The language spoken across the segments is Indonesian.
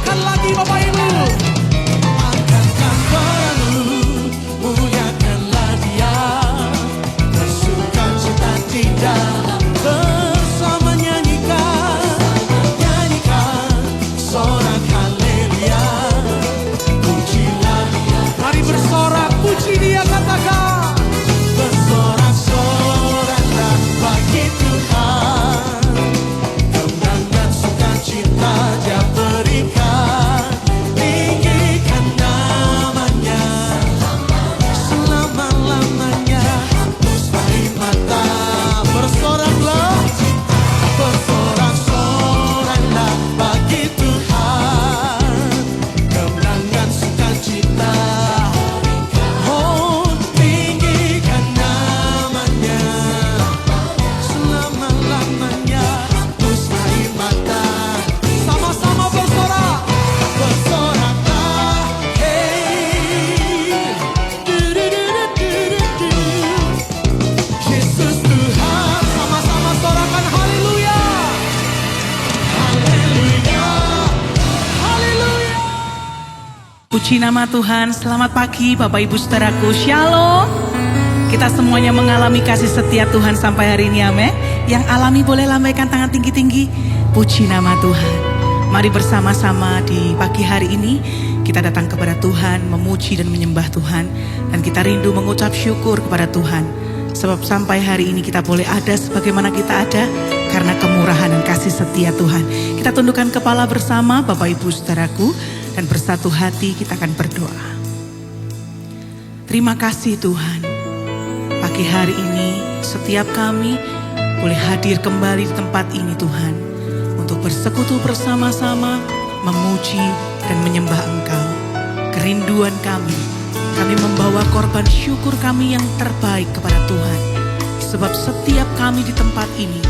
muliakan lagi Bapak Ibu. Angkatkan suaramu, muliakanlah Dia. Bersukacita di dalam bersama nyanyikan sorak haleluya. Pujilah Dia. Mari bersorak, puji Dia, katakan. Bersorak-soraklah bagi Tuhan. Kemenangan sukacita Dia berikan. Tinggikan namanya selama-lamanya. Hapuslah mata. Bersoraklah, bersorak-soraklah bagi Tuhan. Kemenangan sukacita. Oh, tinggikan namanya selama-lamanya. Hapuslah mata. Sama-sama bersorak. Bersoraklah, hey. Du-du-du-du-du-du. Yesus Tuhan, sama-sama sorakan haleluya. Haleluya. Haleluya. Puji nama Tuhan. Selamat pagi Bapak Ibu Saudaraku. Shalom. Kita semuanya mengalami kasih setia Tuhan sampai hari ini, amin. Yang alami boleh lambaikan tangan tinggi-tinggi. Puji nama Tuhan. Mari bersama-sama di pagi hari ini kita datang kepada Tuhan, memuji dan menyembah Tuhan. Dan kita rindu mengucap syukur kepada Tuhan. Sebab sampai hari ini kita boleh ada sebagaimana kita ada karena kemurahan dan kasih setia Tuhan. Kita tundukkan kepala bersama Bapak Ibu Saudaraku dan bersatu hati kita akan berdoa. Terima kasih Tuhan. Pagi hari ini setiap kami boleh hadir kembali di tempat ini Tuhan. Untuk bersekutu bersama-sama, memuji dan menyembah Engkau. Kerinduan kami membawa korban syukur kami yang terbaik kepada Tuhan. Sebab setiap kami di tempat ini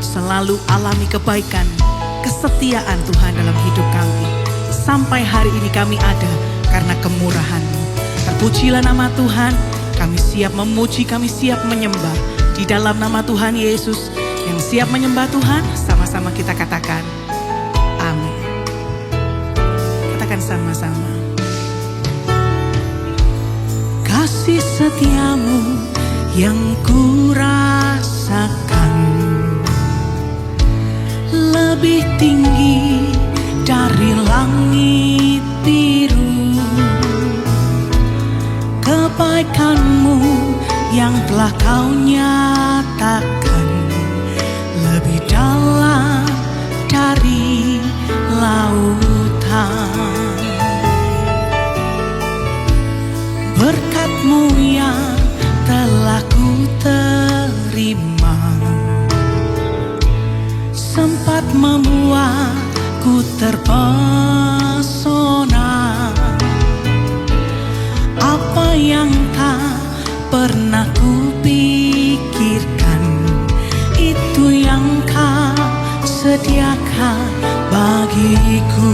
selalu alami kebaikan, kesetiaan Tuhan dalam hidup kami. Sampai hari ini kami ada karena kemurahan-Mu. Terpujilah nama Tuhan. Kami siap memuji, kami siap menyembah. Di dalam nama Tuhan Yesus yang siap menyembah Tuhan, sama-sama kita katakan amin. Katakan sama-sama. Kasih setiamu yang kurasakan lebih tinggi dari langit biru. Kebaikan-Mu yang telah Kau nyatakan lebih dalam dari lautan. Berkat-Mu yang telah ku terima sempat membuatku terpesona. Apa yang tak pernah ku pikirkan, itu yang Kau sediakan bagiku.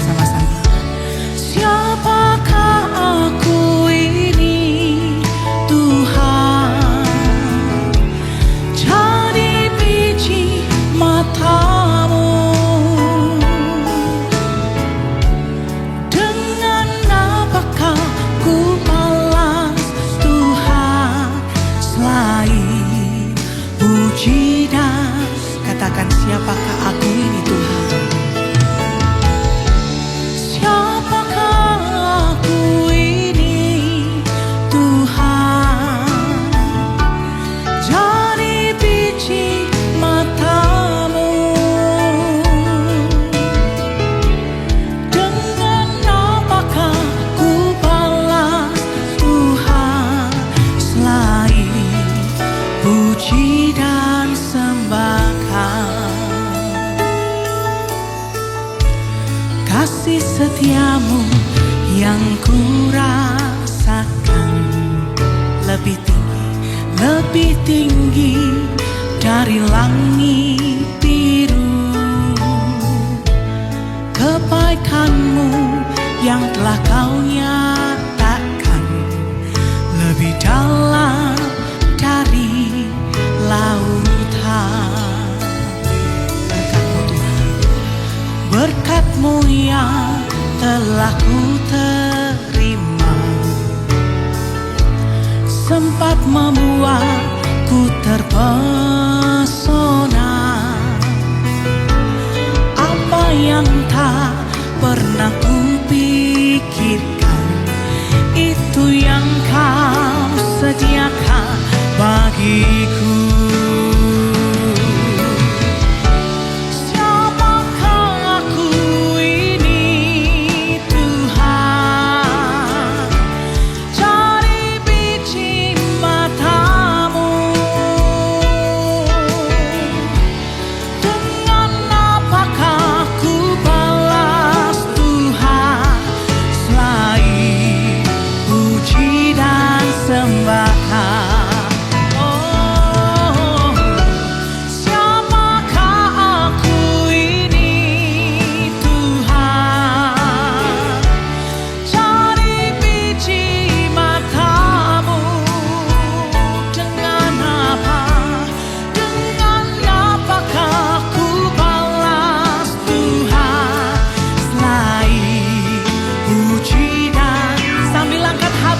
Sama-sama. Siapakah aku ini Tuhan? Jadi biji mata-Mu. Dengan apakah ku balas Tuhan selain puji dan katakan siapakah aku ini Tuhan? Siapakah aku ini Tuhan? Jadi biji mata-Mu. Dengan apakah ku balas Tuhan selain puji dan sembahkan. Kasih setiamu yang kurasakan lebih tinggi dari langit biru. Kebaikan-Mu yang telah Kau nyatakan lebih dalam dari lautan. Berkat-Mu Tuhan, telah ku terima, sempat membuatku terpesona. Apa yang tak pernah ku pikirkan, itu yang kau sediakan bagiku. Siapakah aku ini Tuhan, dari biji matamu. Dengan apakah ku balas Tuhan, selain puji dan sembahkan.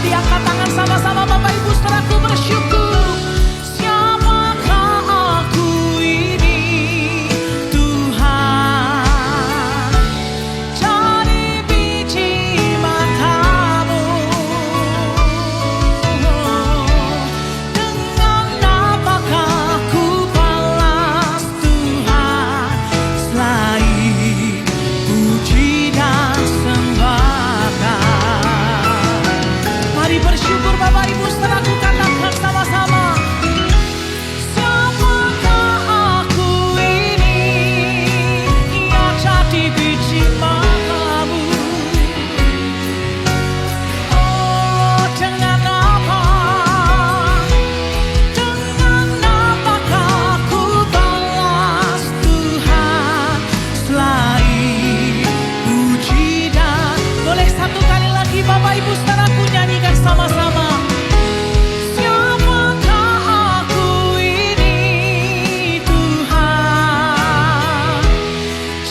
Angkat tangan sama-sama Bapak Ibu, saudaraku bersyukur. Siapakah aku ini Tuhan, dari biji matamu. Dengan apakah ku balas Tuhan, selain puji dan sembahkan. Mari bersyukur Bapak Ibu, saudaraku, katakan sama-sama. Siapakah aku ini, ia jadi biji matamu. Oh, dengan apakah ku balas Tuhan, selain puji dan. Boleh satu kali lagi Bapak Ibu, saudaraku, nyanyikan sama-sama. Siapakah aku ini Tuhan,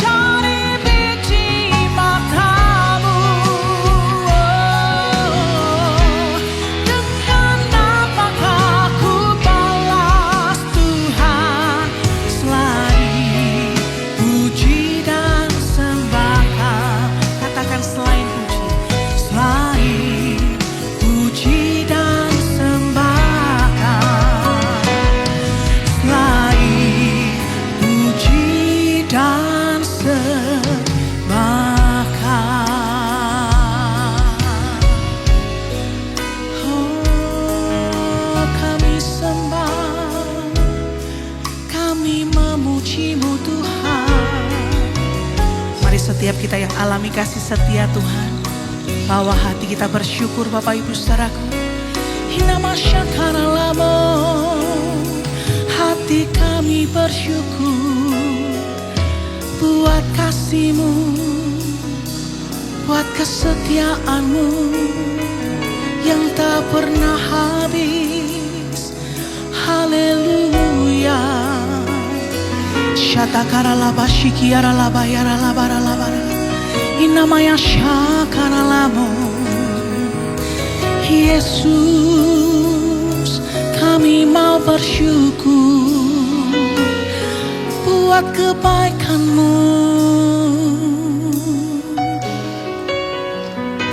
dari biji matamu. Dengan apakah ku balas Tuhan, selain puji dan sembahkan. Katakan selain puji, selain puji dan sembahkan, selain puji dan sembahkan. Oh, kami sembah, kami memuji-Mu Tuhan. Mari setiap kita yang alami kasih setia Tuhan, bawa hati kita bersyukur Bapak Ibu, saudaraku. Hinamasyakaralammo, hati kami bersyukur buat kasih-Mu, buat kesetiaan-Mu yang tak pernah habis. Haleluya. Shatakaralaba shikiaralaba yaralabaralabara, inamaya syakaralamo. Yesus, kami mau bersyukur buat kebaikan-Mu,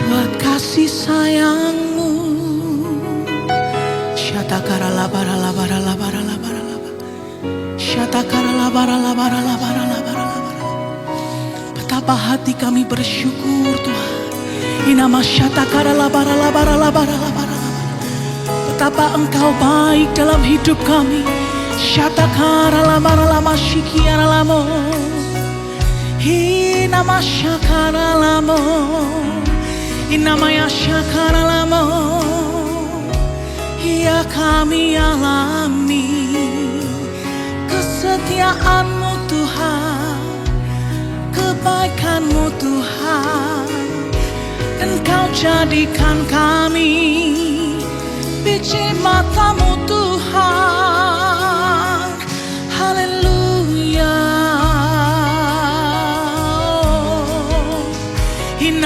buat kasih sayang-Mu. Shatakaralabaralabaralabaralabaralaba, shatakaralabaralabaralabaralabaralaba. Betapa hati kami bersyukur Tuhan. Betapa Engkau baik dalam hidup kami. Shatakaralabaralamashikiaralamo, hinamasyakaralamo, inamayasyakaralamo. Ya, kami alami kesetiaan-Mu Tuhan, kebaikan-Mu Tuhan. Engkau jadikan kami biji mata-Mu Tuhan. Haleluya.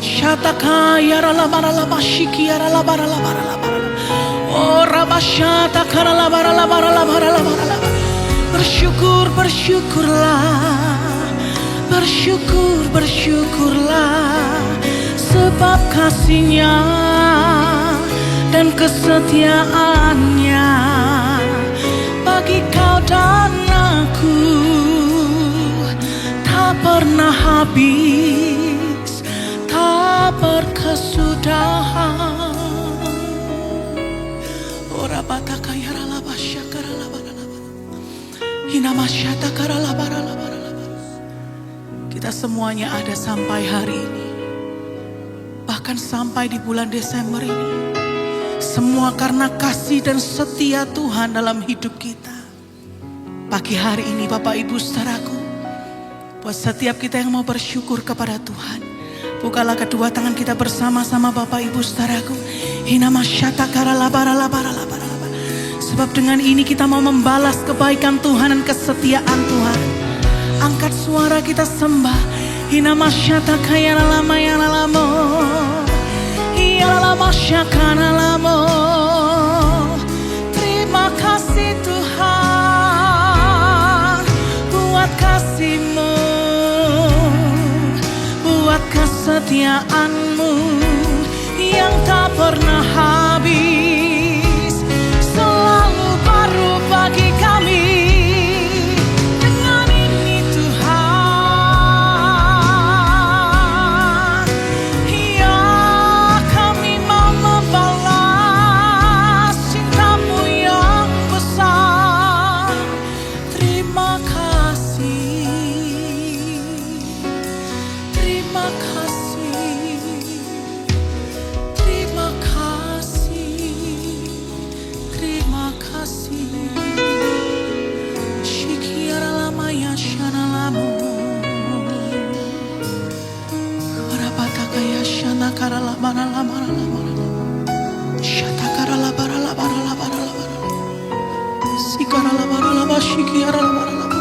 Shataka yara la bara la bashiki yara la bara la bara la bara. Oh rabashata kara la bara la bara la bara la bara la. Bersyukur, bersyukurlah. Bersyukur, bersyukurlah. Sebab kasih-Nya dan kesetiaan-Nya bagi kau dan aku tak pernah habis, tak berkesudahan. Ora bataka yara laba syakara laba laba. Hinama syatakara laba laba laba. Kita semuanya ada sampai hari ini. Bahkan sampai di bulan Desember ini. Semua karena kasih dan setia Tuhan dalam hidup kita. Pagi hari ini Bapak Ibu saudaraku, buat setiap kita yang mau bersyukur kepada Tuhan, bukalah kedua tangan kita bersama-sama Bapak Ibu saudaraku. Hinama syatakara labara labara labara labara. Sebab dengan ini kita mau membalas kebaikan Tuhan dan kesetiaan Tuhan. Angkat suara kita sembah. Hinama syatakaya lama ya lamo. Lama syakana lamo. Terima kasih Tuhan buat kasih-Mu, buat kesetiaan-Mu yang tak pernah habis, selalu baru bagi kami. Dengan ini Tuhan, ya kami mau membalas cinta-Mu yang besar. Terima kasih, terima kasih, terima kasih, terima kasih. Shikiara lama ya shana lamo. Karapataka ya shana kara labara labara labara. Shatakara labara labara labara labara. Sikara labara labara shikiara labara labara.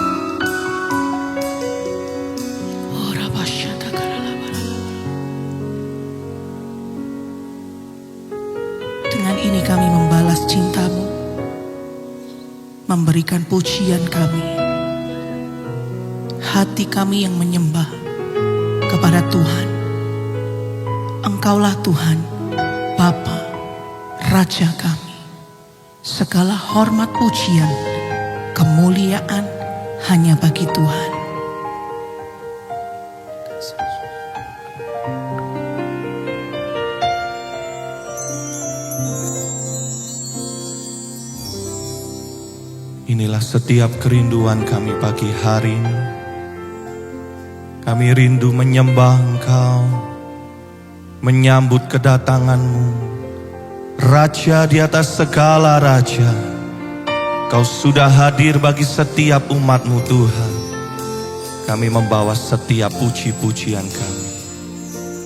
Ora bashatakara labara labara. Dengan ini kami membalas cinta-Mu, memberikan pujian kami. Hati kami yang menyembah kepada Tuhan. Engkaulah Tuhan, Bapa, Raja kami. Segala hormat pujian, kemuliaan hanya bagi Tuhan. Inilah setiap kerinduan kami pagi hari ini. Kami rindu menyembah Engkau, menyambut kedatangan-Mu, Raja di atas segala raja. Kau sudah hadir bagi setiap umat-Mu Tuhan. Kami membawa setiap puji-pujian kami.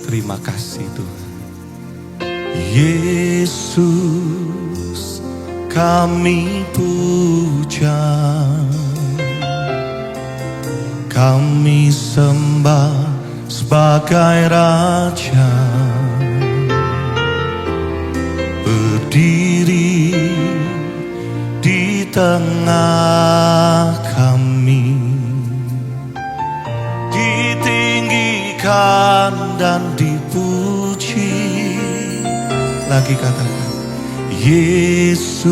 Terima kasih Tuhan. Yesus kami puja, kami sembah sebagai Raja, berdiri di tengah kami, ditinggikan dan dipuji. Lagi katakan, Yesus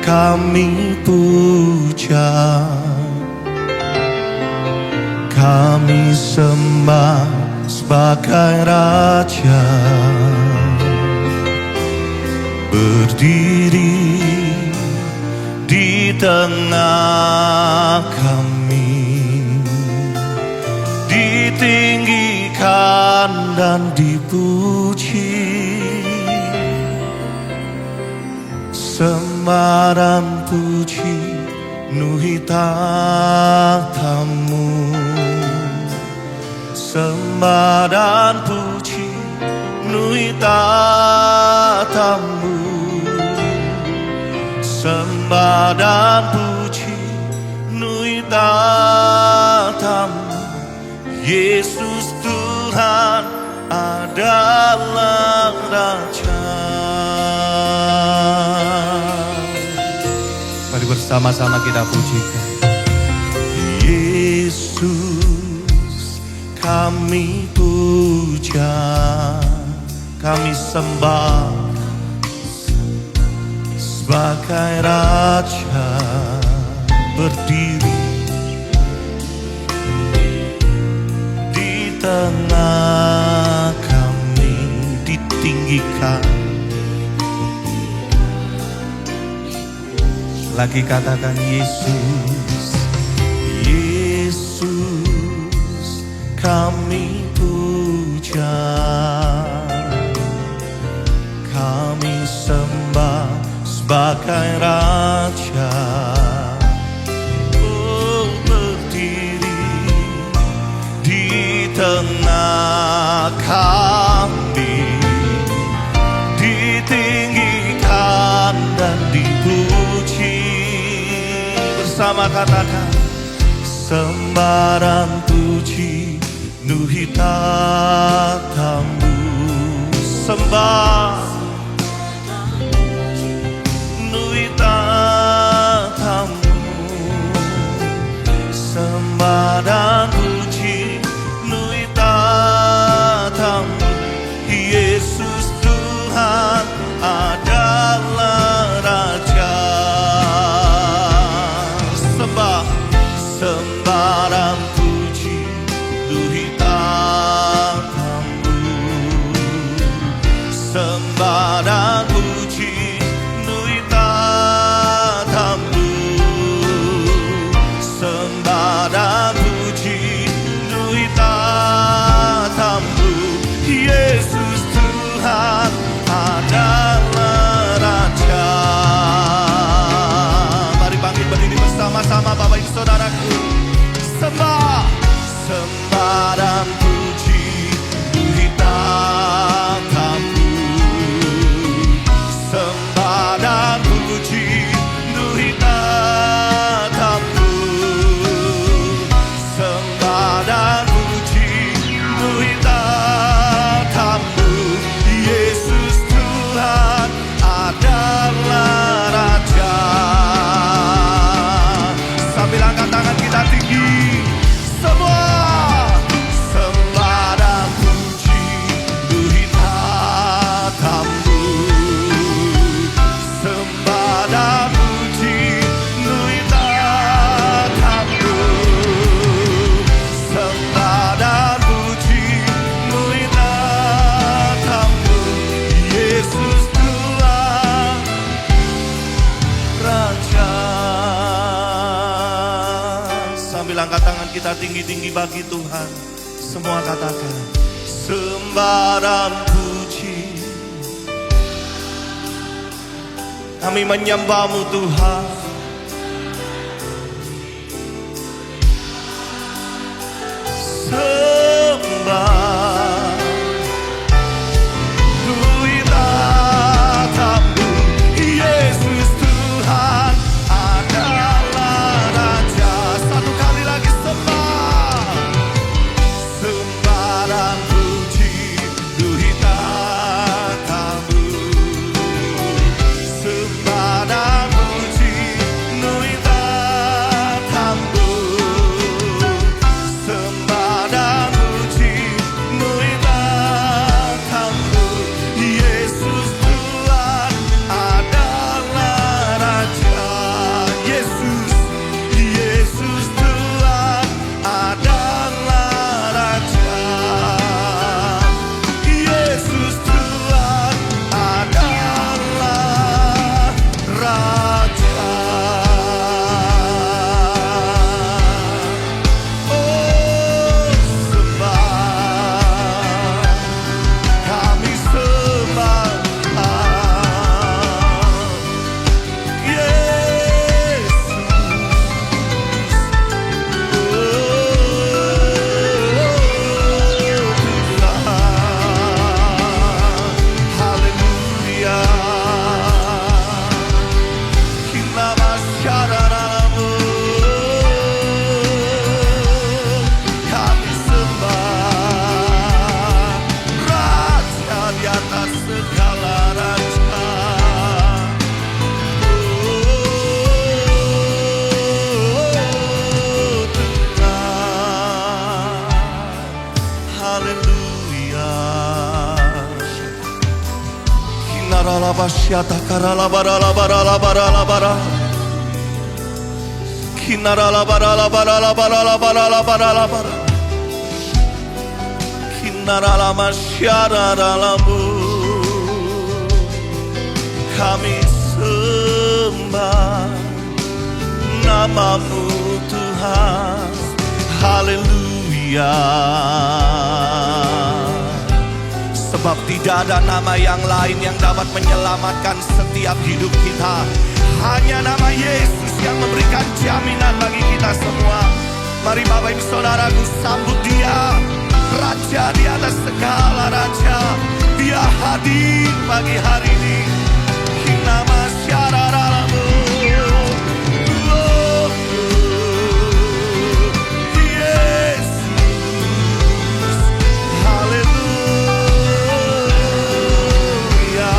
kami puja, kami sembah sebagai Raja, berdiri di tengah kami, ditinggikan dan dipuji. Sembah dan puji penuhi tatamu, sembah dan puji penuhi tatamu, sembah dan puji penuhi tatamu. Yesus Tuhan adalah Raja. Mari bersama-sama kita pujikan. Yesus kami puja, kami sembah sebagai Raja, berdiri di tengah kami, ditinggikan. Lagi katakan Yesus, Yesus kami puja, kami sembah sebagai Raja, oh berdiri di tengah kami, ditinggikan dan dipuji. Bersama katakan, sembah dan puji penuhi tatamu, sembah penuhi tatamu, sembah dan puji penuhi tatamu. Yesus Tuhan adalah Raja. Sembah dan puji penuhi tatamu, sembah dan puji penuhi tatamu, sembah dan puji penuhi tatamu. Yesus Tuhan adalah Raja. Mari bangkit berdiri bersama-sama Bapak Ibu Saudaraku. Sembah, sembah dan puji penuhi tatamu, sembah dan puji penuhi tatamu, sembah dan puji penuhi tatamu. Yesus Tuhan adalah Raja. Sambil angkat tangan kita tinggi, semua sembah dan puji penuhi tatamu, sembah dan puji penuhi tatamu, sembah dan puji penuhi tatamu. Yesus Tuhan Raja. Sambil angkat tangan kita tinggi-tinggi bagi Tuhan, semua katakan, sembah dan puji. Kami menyembah-Mu Tuhan. Sembah Haleluya. Kinaralabasyata karalabaralabaralabaralabara. Kinaralabaralabaralabaralabaralabaralabara. Kinaralamasyararalamu. Kami sembah namamu Tuhan. Haleluya. Sebab tidak ada nama yang lain yang dapat menyelamatkan setiap hidup kita. Hanya nama Yesus yang memberikan jaminan bagi kita semua. Mari Bapak Ibu Saudaraku sambut Dia, Raja di atas segala raja. Dia hadir pagi hari ini. Nama syararalamu. Oh, Yesus. Haleluya.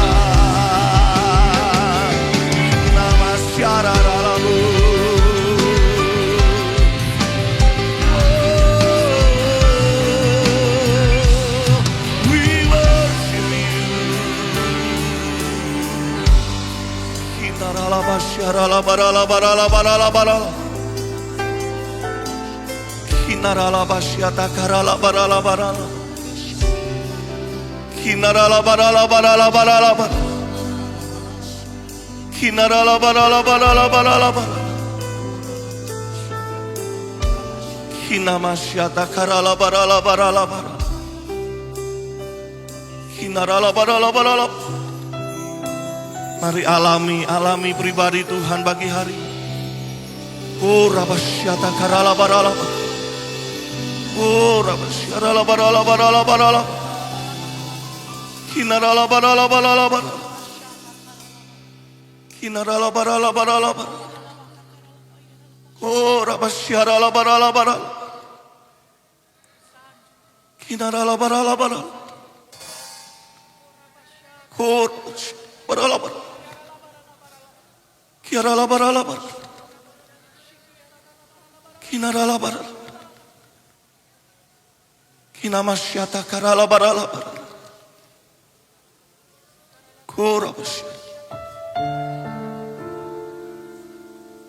Nama syararalamu. We worship you. Kinaralabasyaralabaralabaralabaralabara. Kinaralabasyatakaralabaralabara. Kinaralabaralabaralabaralabara. Kinaralabaralabaralabaralabara. Kinamasyatakaralabaralabaralabara. Kinaralabaralabaralabara. Mari alami pribadi Tuhan bagi hari ini. Oh rabasyata karalabaralaba. Oh rabasyaralabaralabaralabaralaba. Kinaralabaralabaralabar. Kinaralabaralabaralabar. Oh rabasyaralabaralabar. Kinaralabaralabar. Oh rabasyaralabar. Kiaralabaralabar. Kinaralabar. Kinamasyata karalabaralabar. Korabasya.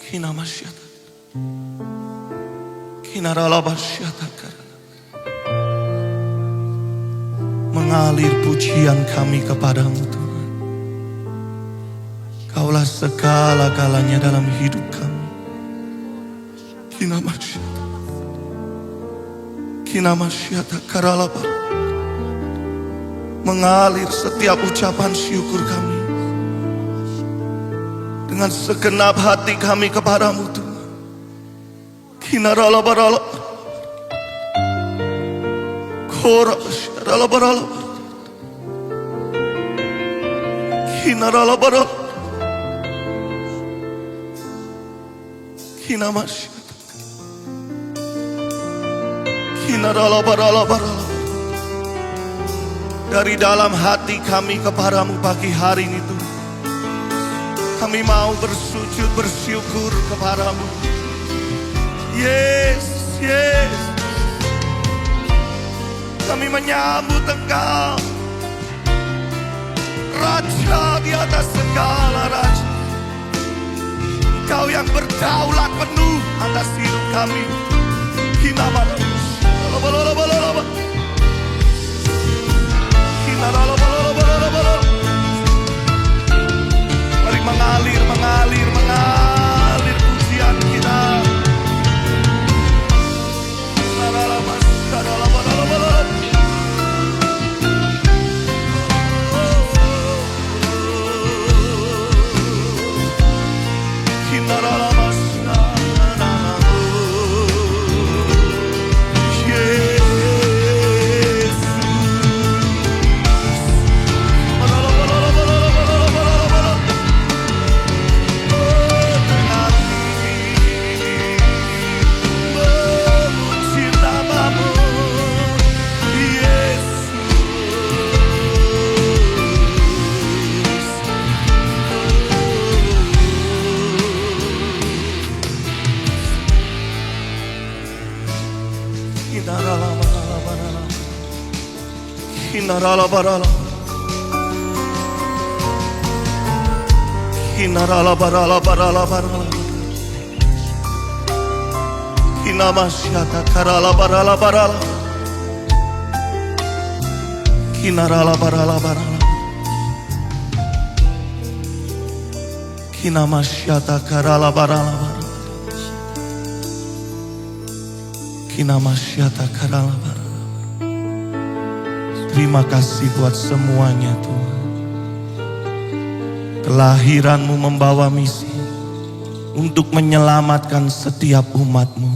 Kinamasyata. Kinaralabasyata karala. Mengalir pujian kami kepadamu Tuhan. Kaulah segala-galanya dalam hidup kami. Kinamasyata. Kinamasyata karalabar. Mengalir setiap ucapan syukur kami. Dengan segenap hati kami kepadamu Tuhan. Kinaralabaralab. Korabasyaralabaralab. Kinaralabaralab. Kinamasyata. Kinaralabaralabaralab. Dari dalam hati kami kepadamu pagi hari ini Tuhan. Kami mau bersujud bersyukur kepadamu. Yesus, Yesus. Kami menyambut Engkau, Raja di atas segala raja. Engkau yang berdaulat penuh atas hidup kami. Mari mengalir, mengalir, mengalir pujian kita. Kinarala barala. Kinarala barala barala barala. Kinamasyata karala barala barala. Kinarala barala barala. Kinamasyata karala barala barala. Kinamasyata karala barala. Terima kasih buat semuanya Tuhan. Kelahiranmu membawa misi untuk menyelamatkan setiap umatmu.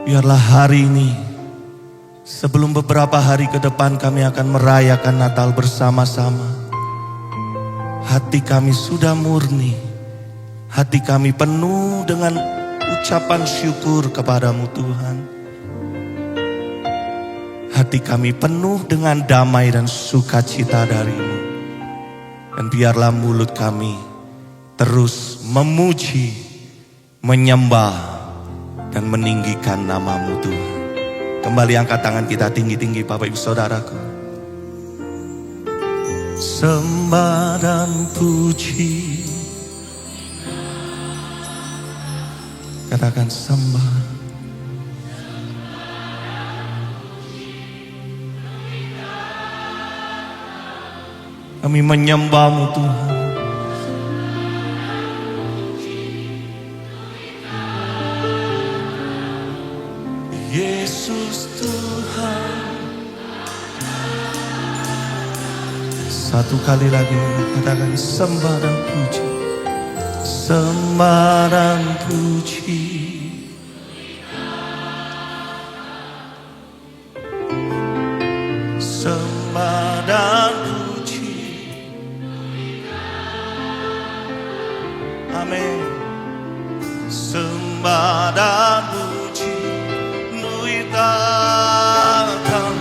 Biarlah hari ini, sebelum beberapa hari ke depan kami akan merayakan Natal bersama-sama, hati kami sudah murni, hati kami penuh dengan ucapan syukur kepadamu Tuhan. Hati kami penuh dengan damai dan sukacita darimu. Dan biarlah mulut kami terus memuji, menyembah, dan meninggikan namamu Tuhan. Kembali angkat tangan kita tinggi-tinggi Bapak Ibu Saudaraku. Sembah dan puji. Katakan sembah. Kami menyembah-Mu Tuhan. Yesus Tuhan. Satu kali lagi katakan sembah dan puji. Sembah dan puji. Sembah dan puji. Amin. Sembah dan puji nuitakan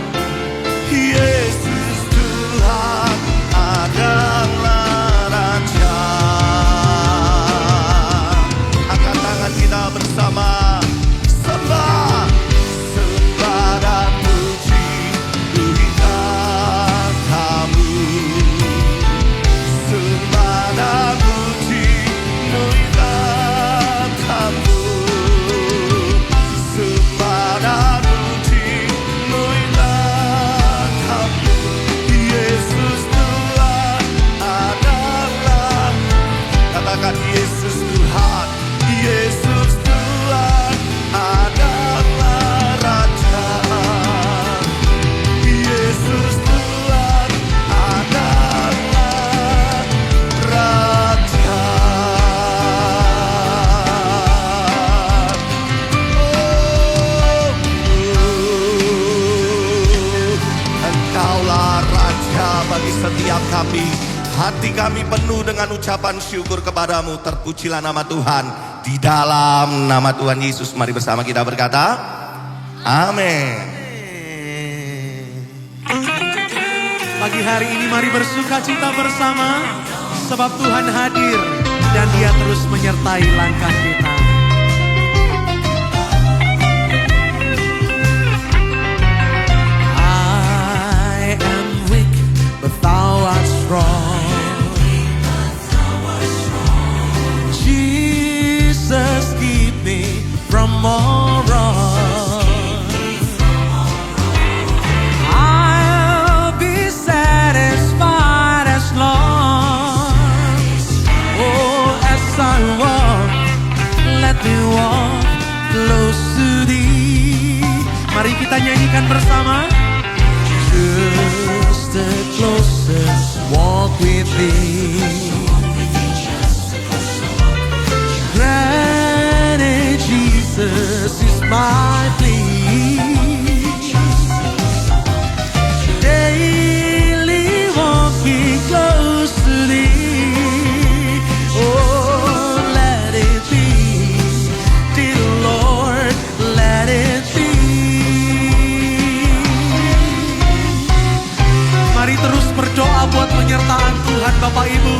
Yesus Tuhan adalah Raja. Angkat tangan kita bersama. Sembah, sembah dan puji nuitakan kamu. Sembah dan puji nuitakan kamu. Sembah dan puji nuitakan kamu. Yesus Tuhan adalah. Katakan Yesus Tuhan. Yesus Tuhan adalah Raja. Yesus Tuhan adalah Raja. Engkaulah Raja bagi setiap kami. Hati kami penuh dengan ucapan syukur kepadamu. Terpujilah nama Tuhan. Di dalam nama Tuhan Yesus, mari bersama kita berkata, amin. Pagi hari ini mari bersuka cita bersama, sebab Tuhan hadir dan Dia terus menyertai langkah kita. I am weak, but Thou art strong. Jesus, keep me from all wrong. I'll be satisfied as long, oh, as I walk, let me walk close to Thee. Mari kita nyanyikan bersama. Just the closest walk with Thee. Granted, Jesus is my plea. Daily walking close to Thee. Oh, let it be, dear Lord, let it be. Mari terus berdoa buat penyertaan Tuhan Bapak Ibu.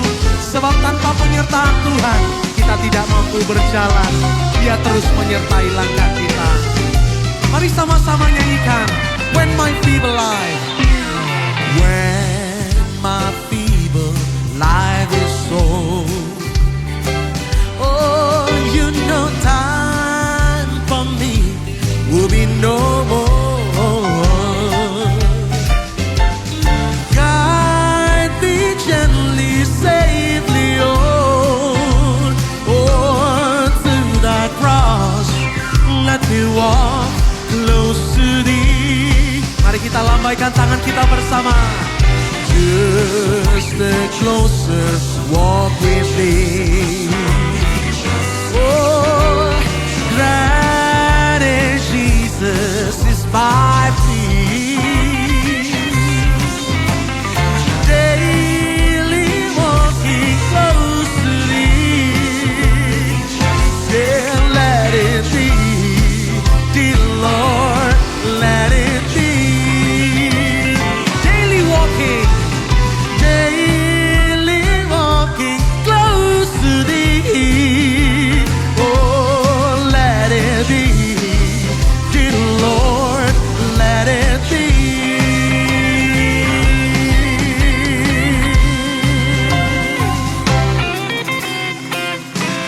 Sebab tanpa penyertaan Tuhan kita tidak mampu berjalan. Dia terus menyertai langkah kita. Mari sama-sama nyanyikan. when my feeble life, when my feeble life is so. Oh, you know time for me will be no more. Guide me gently, safely on, to thy cross. Let me walk close to thee. Mari kita lambaikan tangan kita bersama. Just a closer walk with thee. Oh, granted Jesus is my peace. Daily walking close to thee. Yeah, let it be, dear Lord, let it be. Daily walking close to thee. Oh, let it be, dear Lord, let it be.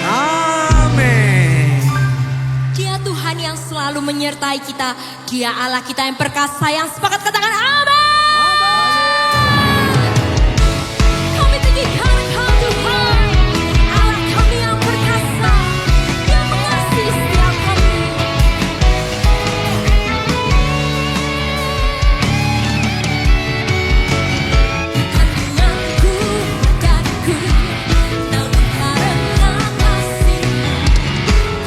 Amin. Dia Tuhan yang selalu menyertai kita. Dia Allah kita yang perkasa, yang sepakat katakan amin. Kami tinggikan Engkau Tuhan, Allah kami yang perkasa, yang mengasihi setiap kami. Kandunganku dan ku, namun karena kasih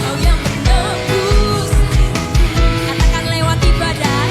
Kau yang menebus. Katakan lewati badai.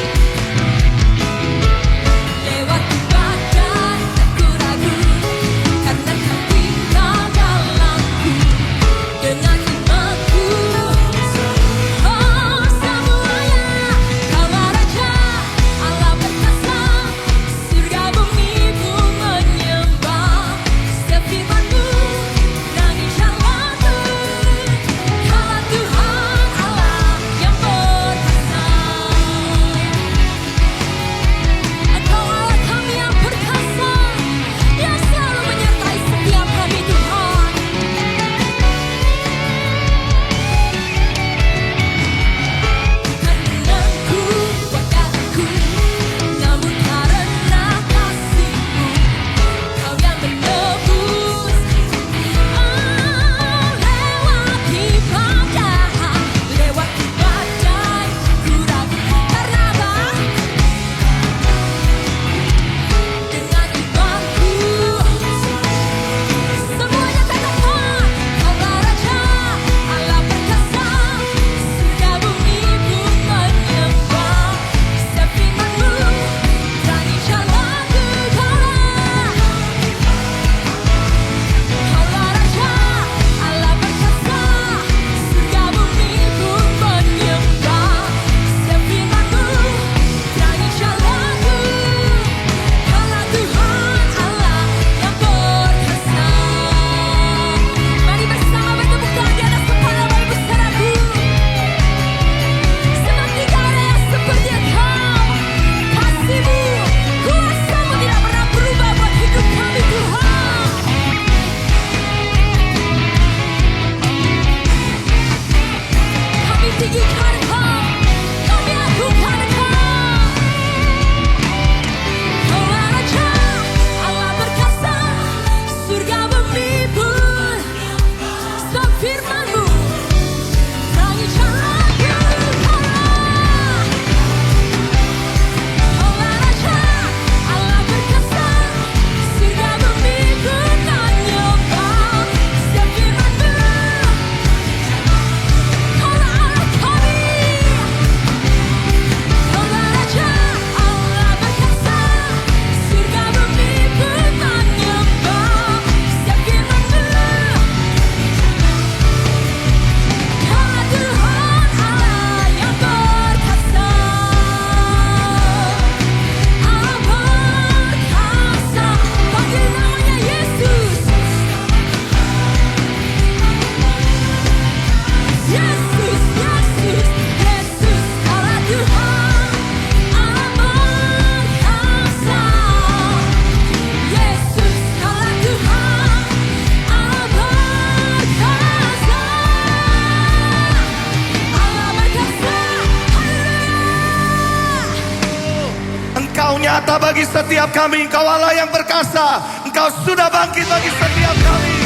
nyata bagi setiap kami. Engkau Allah yang perkasa. Engkau sudah bangkit bagi setiap kami.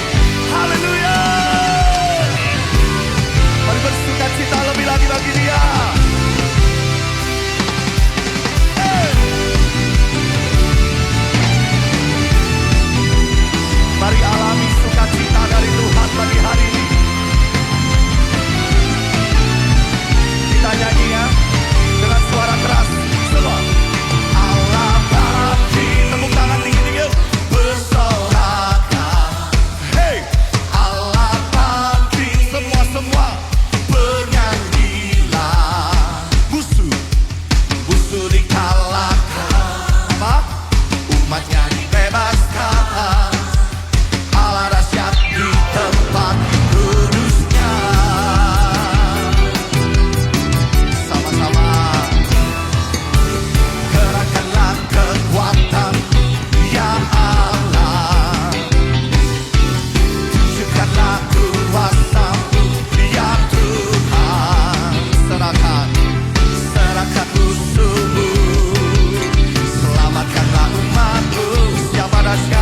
Haleluya. Mari bersuka cita lebih lagi bagi Dia. Mari alami sukacita dari Tuhan bagi hari ini. Kita nyanyi ya, dengan suara keras. Semua. Allah bangkit. Tepuk tangan tinggi-tinggi. Bersorakah. Hey. Allah bangkit. Semua bernyanyilah. Musuh dikalahkan. Apa? Umatnya dibebaskan. Allah dahsyat di tempat kudusnya. Sama-sama gerakkanlah kekuatan ya Allah. Tunjukkanlah kuasa-Mu ya Tuhan. Serahkan musuh-Mu. Selamatkanlah umat-Mu. Siapa dahsyat?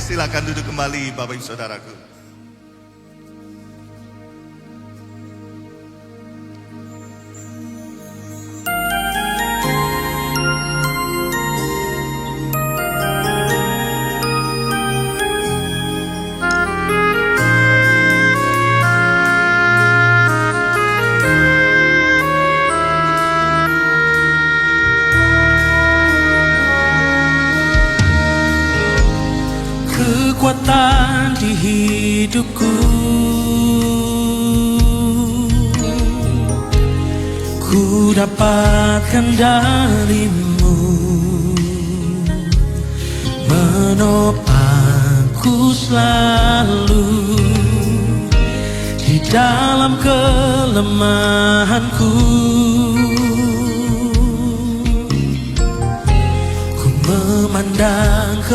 Silakan duduk kembali Bapak Ibu Saudaraku. Kekuatan di hidupku, ku dapatkan darimu, menopangku selalu di dalam kelemahanku.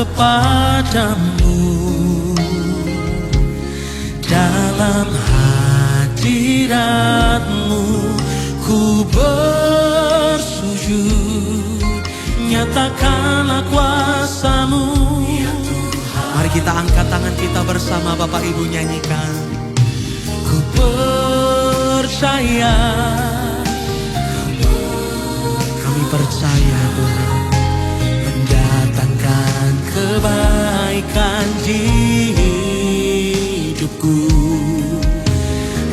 kepadamu. Dalam hadiratmu ku bersujud, nyatakanlah kuasamu. Mari kita angkat tangan kita bersama, Bapak Ibu nyanyikan. Ku percaya, kami percaya Tuhan mendatangkan kebaikan di hidupku.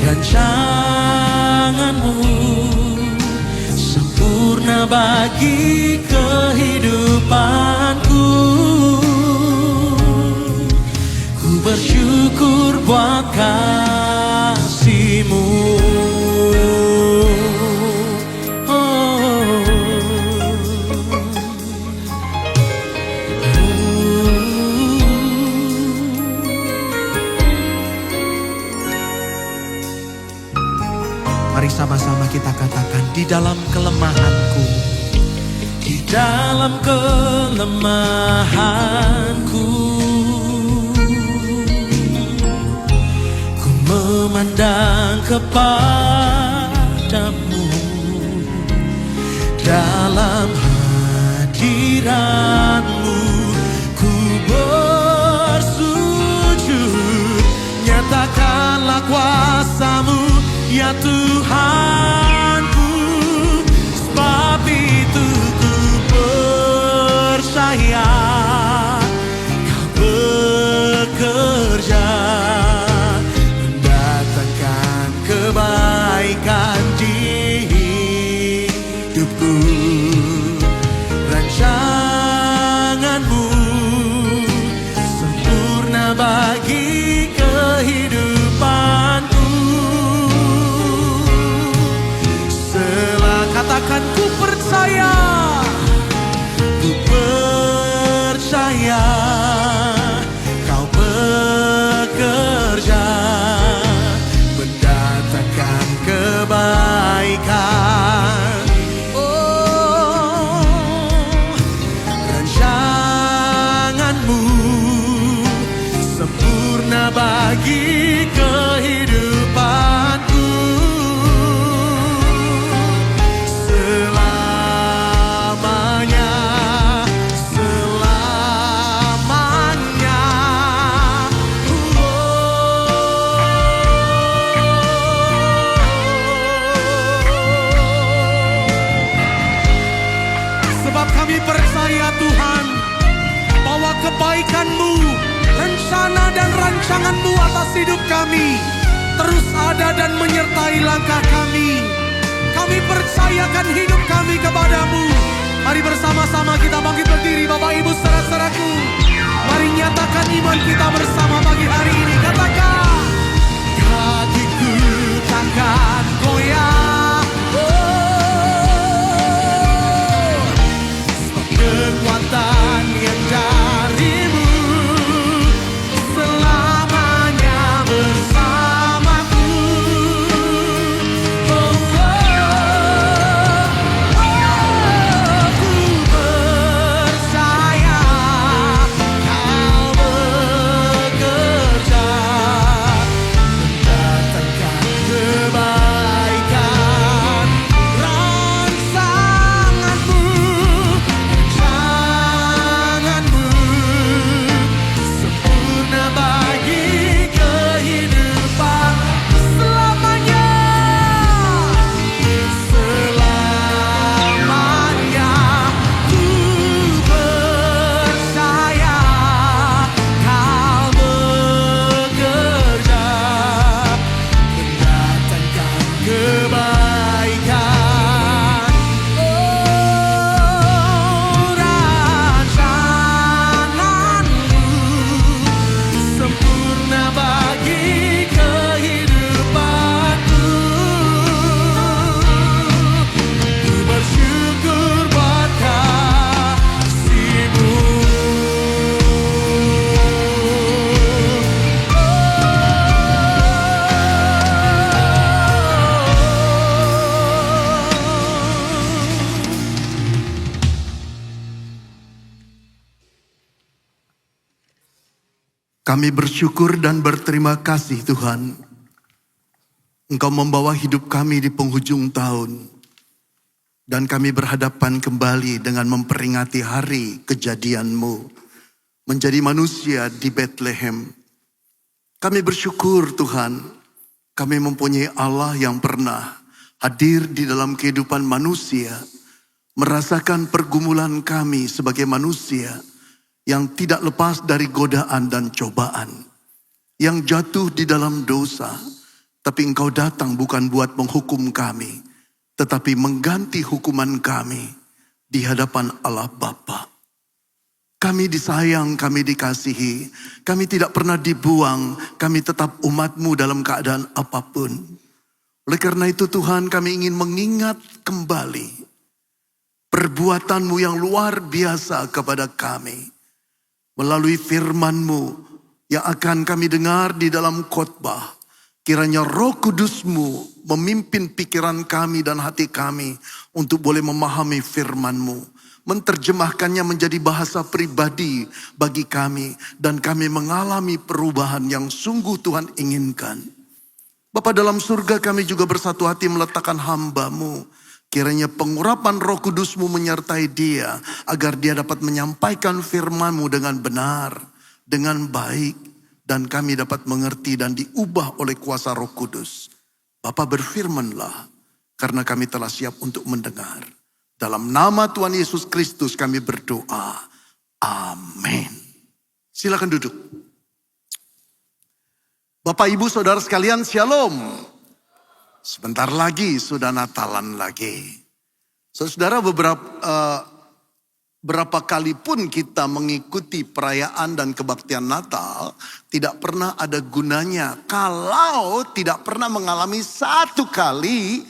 Rancanganmu sempurna bagi kehidupanku. Ku bersyukur buat kasih-Mu. Mari sama-sama kita katakan, di dalam kelemahanku, di dalam kelemahanku, ku memandang kepadamu. Dalam hadiratmu ku bersujud, nyatakanlah kuasamu ya Tuhanku. Sebab itu ku percaya Kau bekerja mendatangkan kebaikan di hidupku. Rancanganmu sempurna bagi kehidupanku. Katakan ku percaya, ku percaya Kau bekerja mendatangkan kebaikan. Oh, rancanganmu sempurna bagi kehidupanku. Percaya Tuhan bahwa kebaikan-Mu, rencana dan rancangan-Mu atas hidup kami terus ada dan menyertai langkah kami. Kami percayakan hidup kami kepadamu. Mari bersama-sama kita bangkit berdiri, Bapak Ibu saudara-saudaraku. Mari nyatakan iman kita bersama pagi hari ini. Katakan, kakiku takkan goyah. Kekuatan yang dari-Mu selamanya bersamaku. Ku percaya Kau bekerja mendatangkan kebaikan. Kami bersyukur dan berterima kasih Tuhan. Engkau membawa hidup kami di penghujung tahun. Dan kami berhadapan kembali dengan memperingati hari kejadian-Mu. Menjadi manusia di Bethlehem. Kami bersyukur Tuhan. Kami mempunyai Allah yang pernah hadir di dalam kehidupan manusia. Merasakan pergumulan kami sebagai manusia. Yang tidak lepas dari godaan dan cobaan. Yang jatuh di dalam dosa. Tapi Engkau datang bukan buat menghukum kami. Tetapi mengganti hukuman kami di hadapan Allah Bapa. Kami disayang, kami dikasihi. Kami tidak pernah dibuang. Kami tetap umat-Mu dalam keadaan apapun. Oleh karena itu Tuhan, kami ingin mengingat kembali perbuatan-Mu yang luar biasa kepada kami. Melalui firman-Mu yang akan kami dengar di dalam khotbah. Kiranya Roh Kudus-Mu memimpin pikiran kami dan hati kami untuk boleh memahami firman-Mu. Menerjemahkannya menjadi bahasa pribadi bagi kami. Dan kami mengalami perubahan yang sungguh Tuhan inginkan. Bapa dalam surga, kami juga bersatu hati meletakkan hamba-Mu. Kiranya pengurapan Roh Kudus-Mu menyertai dia. Agar dia dapat menyampaikan firman-Mu dengan benar. Dengan baik. Dan kami dapat mengerti dan diubah oleh kuasa Roh Kudus. Bapa berfirmanlah. Karena kami telah siap untuk mendengar. Dalam nama Tuhan Yesus Kristus kami berdoa. Amin. Silakan duduk. Bapak Ibu Saudara sekalian, Shalom. Sebentar lagi sudah Natalan lagi. Saudara, berapa kali pun kita mengikuti perayaan dan kebaktian Natal, tidak pernah ada gunanya kalau tidak pernah mengalami satu kali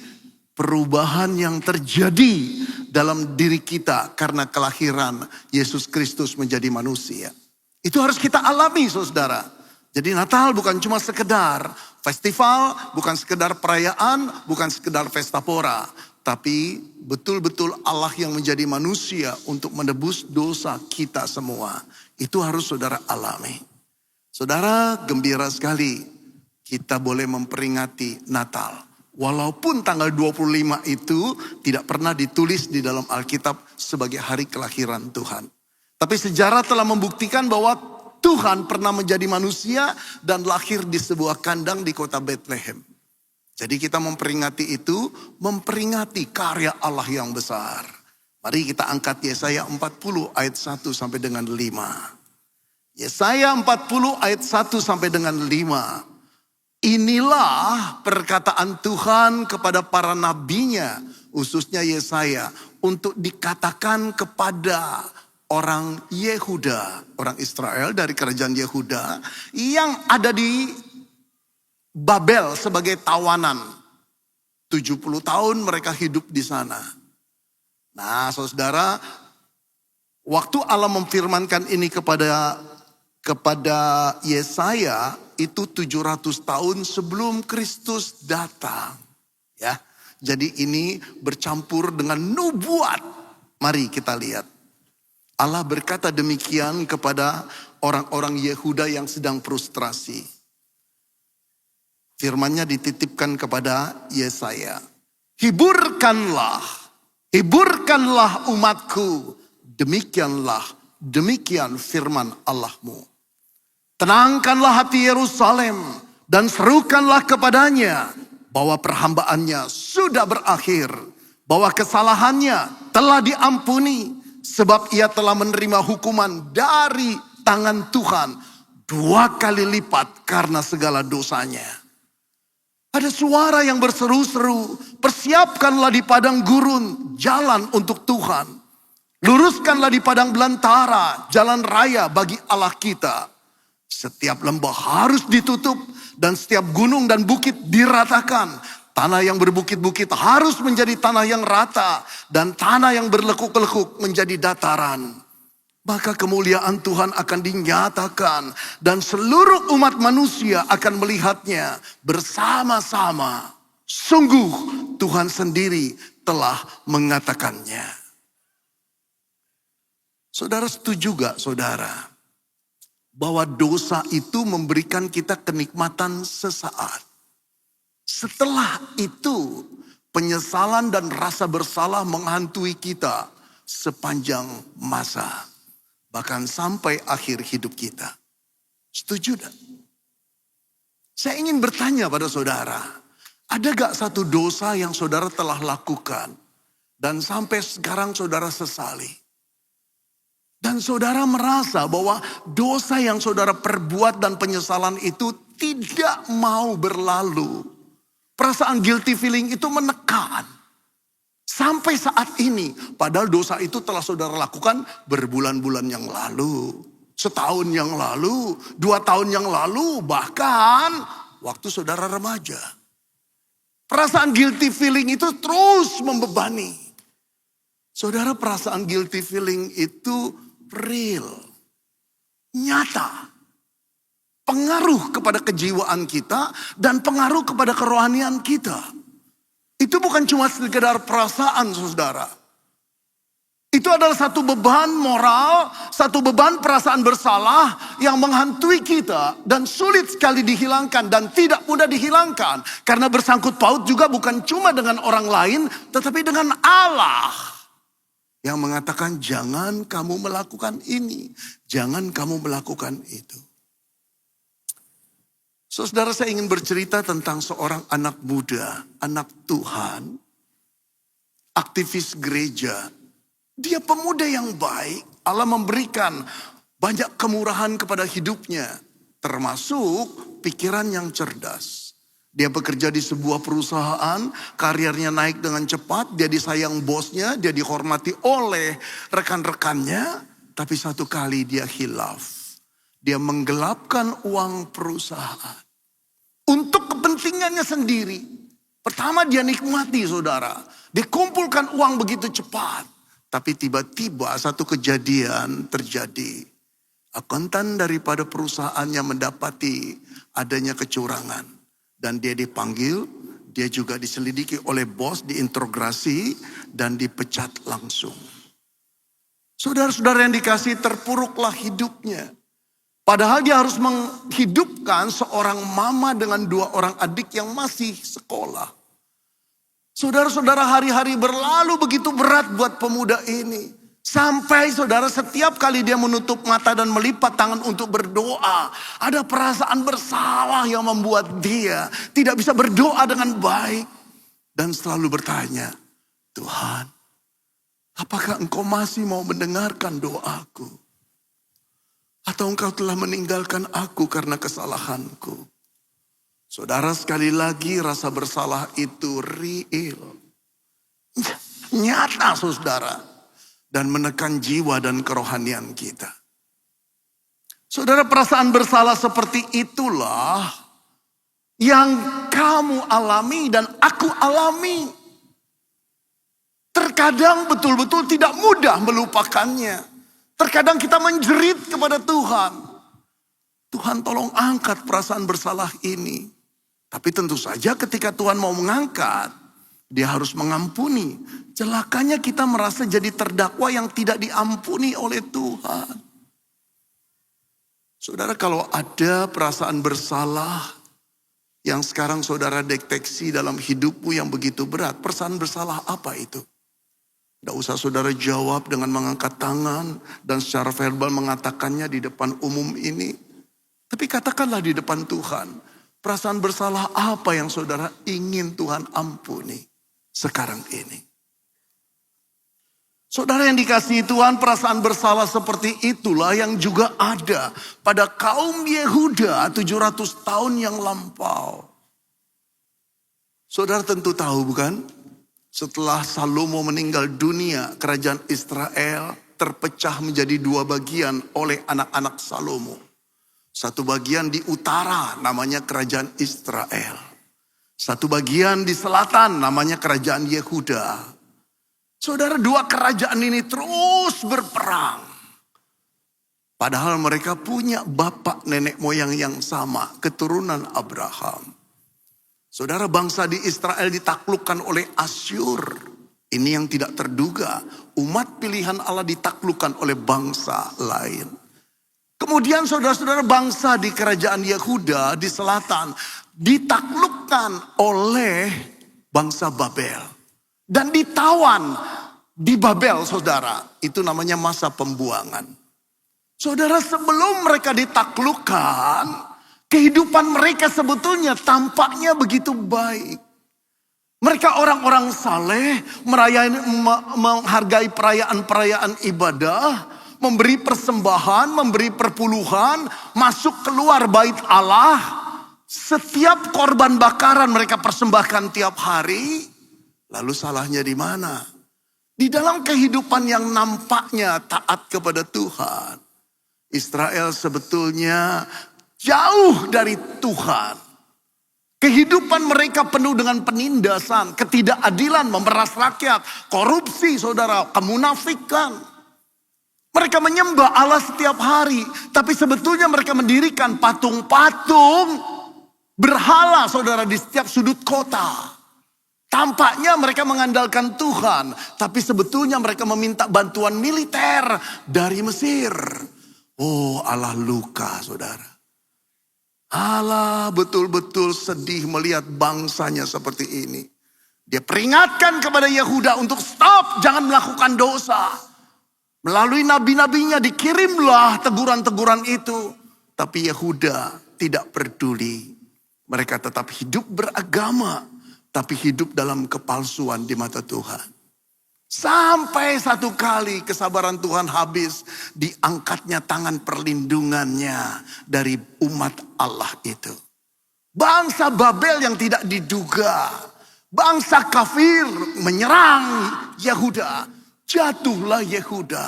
perubahan yang terjadi dalam diri kita karena kelahiran Yesus Kristus menjadi manusia. Itu harus kita alami, saudara. Jadi Natal bukan cuma sekedar festival, bukan sekedar perayaan, bukan sekedar pesta pora. Tapi betul-betul Allah yang menjadi manusia untuk menebus dosa kita semua. Itu harus saudara alami. Saudara, gembira sekali kita boleh memperingati Natal. Walaupun tanggal 25 itu tidak pernah ditulis di dalam Alkitab sebagai hari kelahiran Tuhan. Tapi sejarah telah membuktikan bahwa Tuhan pernah menjadi manusia dan lahir di sebuah kandang di kota Bethlehem. Jadi kita memperingati itu, memperingati karya Allah yang besar. Mari kita angkat Yesaya 40 ayat 1 sampai dengan 5. Yesaya 40 ayat 1 sampai dengan 5. Inilah perkataan Tuhan kepada para nabinya, khususnya Yesaya, untuk dikatakan kepada orang Yehuda, orang Israel dari kerajaan Yehuda yang ada di Babel sebagai tawanan. 70 tahun mereka hidup di sana. Nah, saudara, waktu Allah memfirmankan ini kepada Yesaya itu 700 tahun sebelum Kristus datang. Ya. Jadi ini bercampur dengan nubuat. Mari kita lihat. Allah berkata demikian kepada orang-orang Yehuda yang sedang frustrasi. Firman-Nya dititipkan kepada Yesaya. Hiburkanlah umatku. Demikian firman Allahmu. Tenangkanlah hati Yerusalem dan serukanlah kepadanya bahwa perhambaannya sudah berakhir. Bahwa kesalahannya telah diampuni. Sebab ia telah menerima hukuman dari tangan Tuhan 2 kali lipat karena segala dosanya. Ada suara yang berseru-seru, persiapkanlah di padang gurun jalan untuk Tuhan. Luruskanlah di padang belantara jalan raya bagi Allah kita. Setiap lembah harus ditutup dan setiap gunung dan bukit diratakan. Tanah yang berbukit-bukit harus menjadi tanah yang rata. Dan tanah yang berlekuk-lekuk menjadi dataran. Maka kemuliaan Tuhan akan dinyatakan. Dan seluruh umat manusia akan melihatnya bersama-sama. Sungguh Tuhan sendiri telah mengatakannya. Saudara setuju gak saudara? bahwa dosa itu memberikan kita kenikmatan sesaat. Setelah itu, penyesalan dan rasa bersalah menghantui kita sepanjang masa. Bahkan sampai akhir hidup kita. Setuju tak? Saya ingin bertanya pada saudara. Ada gak satu dosa yang saudara telah lakukan dan sampai sekarang saudara sesali? Dan saudara merasa bahwa dosa yang saudara perbuat dan penyesalan itu tidak mau berlalu. Perasaan guilty feeling itu menekan. Sampai saat ini, padahal dosa itu telah saudara lakukan berbulan-bulan yang lalu. Setahun yang lalu, 2 tahun yang lalu, bahkan waktu saudara remaja. Perasaan guilty feeling itu terus membebani. Saudara, perasaan guilty feeling itu real, nyata. Pengaruh kepada kejiwaan kita dan pengaruh kepada kerohanian kita. Itu bukan cuma sekedar perasaan, saudara. Itu adalah satu beban moral, satu beban perasaan bersalah yang menghantui kita dan sulit sekali dihilangkan dan tidak mudah dihilangkan. Karena bersangkut paut juga bukan cuma dengan orang lain, tetapi dengan Allah. Yang mengatakan jangan kamu melakukan ini, jangan kamu melakukan itu. Saudara, saya ingin bercerita tentang seorang anak muda, anak Tuhan, aktivis gereja. Dia pemuda yang baik, Allah memberikan banyak kemurahan kepada hidupnya, termasuk pikiran yang cerdas. Dia bekerja di sebuah perusahaan, karirnya naik dengan cepat, dia disayang bosnya, dia dihormati oleh rekan-rekannya, tapi satu kali dia khilaf. Dia menggelapkan uang perusahaan untuk kepentingannya sendiri. Pertama dia nikmati, saudara. Dikumpulkan uang begitu cepat. Tapi tiba-tiba satu kejadian terjadi. Akuntan daripada perusahaannya mendapati adanya kecurangan. Dan dia dipanggil, dia juga diselidiki oleh bos, diinterogasi dan dipecat langsung. Saudara-saudara yang dikasihi, terpuruklah hidupnya. Padahal dia harus menghidupkan seorang mama dengan 2 orang adik yang masih sekolah. Saudara-saudara, hari-hari berlalu begitu berat buat pemuda ini. Sampai saudara setiap kali dia menutup mata dan melipat tangan untuk berdoa, ada perasaan bersalah yang membuat dia tidak bisa berdoa dengan baik. Dan selalu bertanya, Tuhan, apakah engkau masih mau mendengarkan doaku? Atau engkau telah meninggalkan aku karena kesalahanku? Saudara, sekali lagi rasa bersalah itu real. Nyata, saudara. Dan menekan jiwa dan kerohanian kita. Saudara, perasaan bersalah seperti itulah yang kamu alami dan aku alami. Terkadang betul-betul tidak mudah melupakannya. Terkadang kita menjerit kepada Tuhan. Tuhan, tolong angkat perasaan bersalah ini. Tapi tentu saja ketika Tuhan mau mengangkat, dia harus mengampuni. Celakanya kita merasa jadi terdakwa yang tidak diampuni oleh Tuhan. Saudara, kalau ada perasaan bersalah yang sekarang saudara deteksi dalam hidupmu yang begitu berat, perasaan bersalah apa itu? Tidak usah saudara jawab dengan mengangkat tangan dan secara verbal mengatakannya di depan umum ini. Tapi katakanlah di depan Tuhan, perasaan bersalah apa yang saudara ingin Tuhan ampuni sekarang ini. Saudara yang dikasihi Tuhan, perasaan bersalah seperti itulah yang juga ada pada kaum Yehuda 700 tahun yang lampau. Saudara tentu tahu bukan? Setelah Salomo meninggal dunia, kerajaan Israel terpecah menjadi 2 bagian oleh anak-anak Salomo. Satu bagian di utara namanya kerajaan Israel. Satu bagian di selatan namanya kerajaan Yehuda. Saudara, 2 kerajaan ini terus berperang. Padahal mereka punya bapak nenek moyang yang sama, keturunan Abraham. Saudara, bangsa di Israel ditaklukkan oleh Asyur. Ini yang tidak terduga. Umat pilihan Allah ditaklukkan oleh bangsa lain. Kemudian saudara-saudara, bangsa di kerajaan Yehuda di selatan ditaklukkan oleh bangsa Babel. Dan ditawan di Babel, saudara. Itu namanya masa pembuangan. Saudara, sebelum mereka ditaklukkan, kehidupan mereka sebetulnya tampaknya begitu baik. Mereka orang-orang saleh, menghargai perayaan-perayaan ibadah, memberi persembahan, memberi perpuluhan, masuk keluar bait Allah. Setiap korban bakaran mereka persembahkan tiap hari. Lalu salahnya di mana? Di dalam kehidupan yang nampaknya taat kepada Tuhan, Israel sebetulnya jauh dari Tuhan. Kehidupan mereka penuh dengan penindasan, ketidakadilan, memeras rakyat, korupsi, saudara, kemunafikan. Mereka menyembah Allah setiap hari, tapi sebetulnya mereka mendirikan patung-patung berhala, saudara, di setiap sudut kota. Tampaknya mereka mengandalkan Tuhan, tapi sebetulnya mereka meminta bantuan militer dari Mesir. Oh, Allah luka, saudara. Allah betul-betul sedih melihat bangsanya seperti ini. Dia peringatkan kepada Yehuda untuk stop, jangan melakukan dosa. Melalui nabi-nabinya dikirimlah teguran-teguran itu. Tapi Yehuda tidak peduli. Mereka tetap hidup beragama, tapi hidup dalam kepalsuan di mata Tuhan. Sampai satu kali kesabaran Tuhan habis, diangkatnya tangan perlindungannya dari umat Allah itu. Bangsa Babel yang tidak diduga, bangsa kafir menyerang Yehuda. Jatuhlah Yehuda.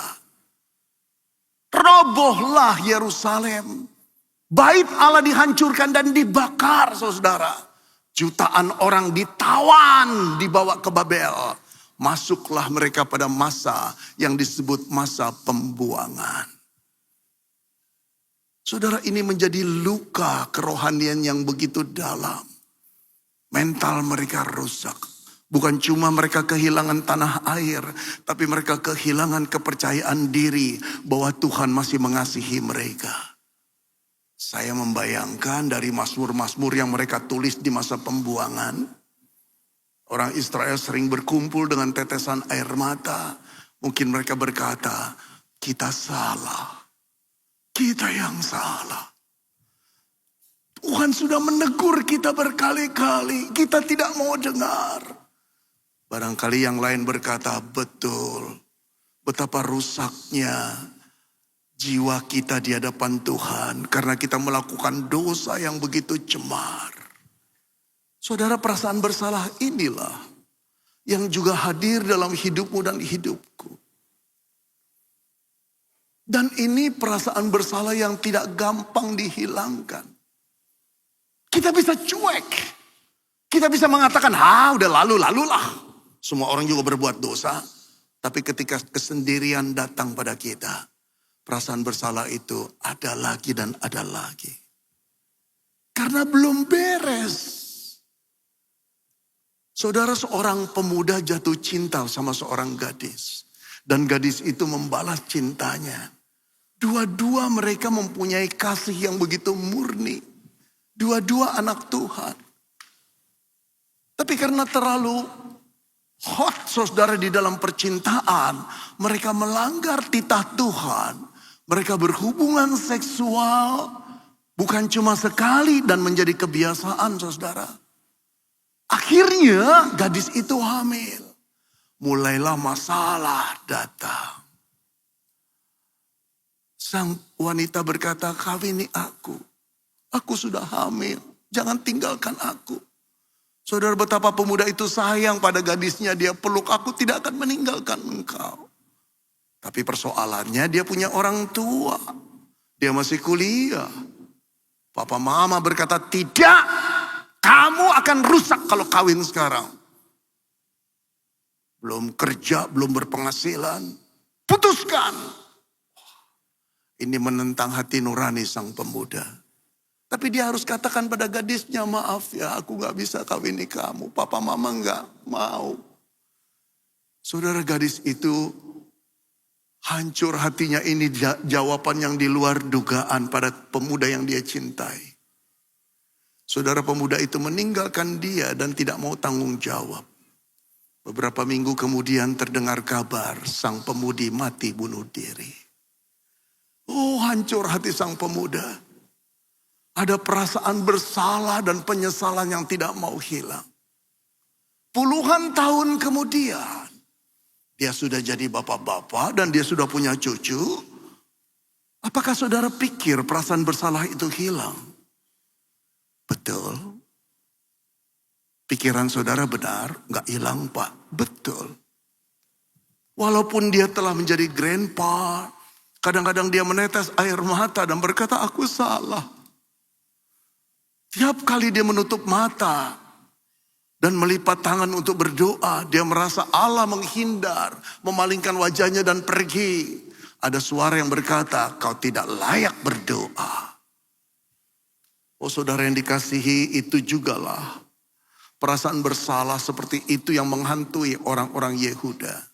Robohlah Yerusalem. Bait Allah dihancurkan dan dibakar, saudara. Jutaan orang ditawan, dibawa ke Babel. Masuklah mereka pada masa yang disebut masa pembuangan. Saudara, ini menjadi luka kerohanian yang begitu dalam. Mental mereka rusak. Bukan cuma mereka kehilangan tanah air, tapi mereka kehilangan kepercayaan diri bahwa Tuhan masih mengasihi mereka. Saya membayangkan dari mazmur-mazmur yang mereka tulis di masa pembuangan. Orang Israel sering berkumpul dengan tetesan air mata. Mungkin mereka berkata, kita salah. Kita yang salah. Tuhan sudah menegur kita berkali-kali. Kita tidak mau dengar. Barangkali yang lain berkata, betul. Betapa rusaknya jiwa kita di hadapan Tuhan. Karena kita melakukan dosa yang begitu cemar. Saudara, perasaan bersalah inilah yang juga hadir dalam hidupmu dan hidupku. Dan ini perasaan bersalah yang tidak gampang dihilangkan. Kita bisa cuek. Kita bisa mengatakan, udah lalu-lalulah. Semua orang juga berbuat dosa. Tapi ketika kesendirian datang pada kita, perasaan bersalah itu ada lagi dan ada lagi. Karena belum beres. Saudara, seorang pemuda jatuh cinta sama seorang gadis. Dan gadis itu membalas cintanya. Dua-dua mereka mempunyai kasih yang begitu murni. Dua-dua anak Tuhan. Tapi karena terlalu hot, saudara, di dalam percintaan, mereka melanggar titah Tuhan. Mereka berhubungan seksual bukan cuma sekali dan menjadi kebiasaan, saudara. Akhirnya gadis itu hamil. Mulailah masalah datang. Sang wanita berkata, kawini aku. Aku sudah hamil. Jangan tinggalkan aku. Saudara, betapa pemuda itu sayang pada gadisnya. Dia peluk, aku tidak akan meninggalkan engkau. Tapi persoalannya dia punya orang tua. Dia masih kuliah. Papa mama berkata, tidak. Kamu akan rusak kalau kawin sekarang. Belum kerja, belum berpenghasilan. Putuskan. Ini menentang hati nurani sang pemuda. Tapi dia harus katakan pada gadisnya, maaf ya, aku gak bisa kawini kamu. Papa mama gak mau. Saudara, gadis itu Hancur hatinya, ini jawaban yang di luar dugaan pada pemuda yang dia cintai. Saudara, pemuda itu meninggalkan dia dan tidak mau tanggung jawab. Beberapa minggu kemudian terdengar kabar sang pemudi mati bunuh diri. Oh, hancur hati sang pemuda. Ada perasaan bersalah dan penyesalan yang tidak mau hilang. Puluhan tahun kemudian, dia sudah jadi bapak-bapak dan dia sudah punya cucu. Apakah saudara pikir perasaan bersalah itu hilang? Betul. Pikiran saudara benar, gak hilang Pak. Betul. Walaupun dia telah menjadi grandpa, kadang-kadang dia menetes air mata dan berkata, aku salah. Tiap kali dia menutup mata dan melipat tangan untuk berdoa, dia merasa Allah menghindar, memalingkan wajahnya dan pergi. Ada suara yang berkata, kau tidak layak berdoa. Oh saudara yang dikasihi, itu jugalah perasaan bersalah seperti itu yang menghantui orang-orang Yehuda.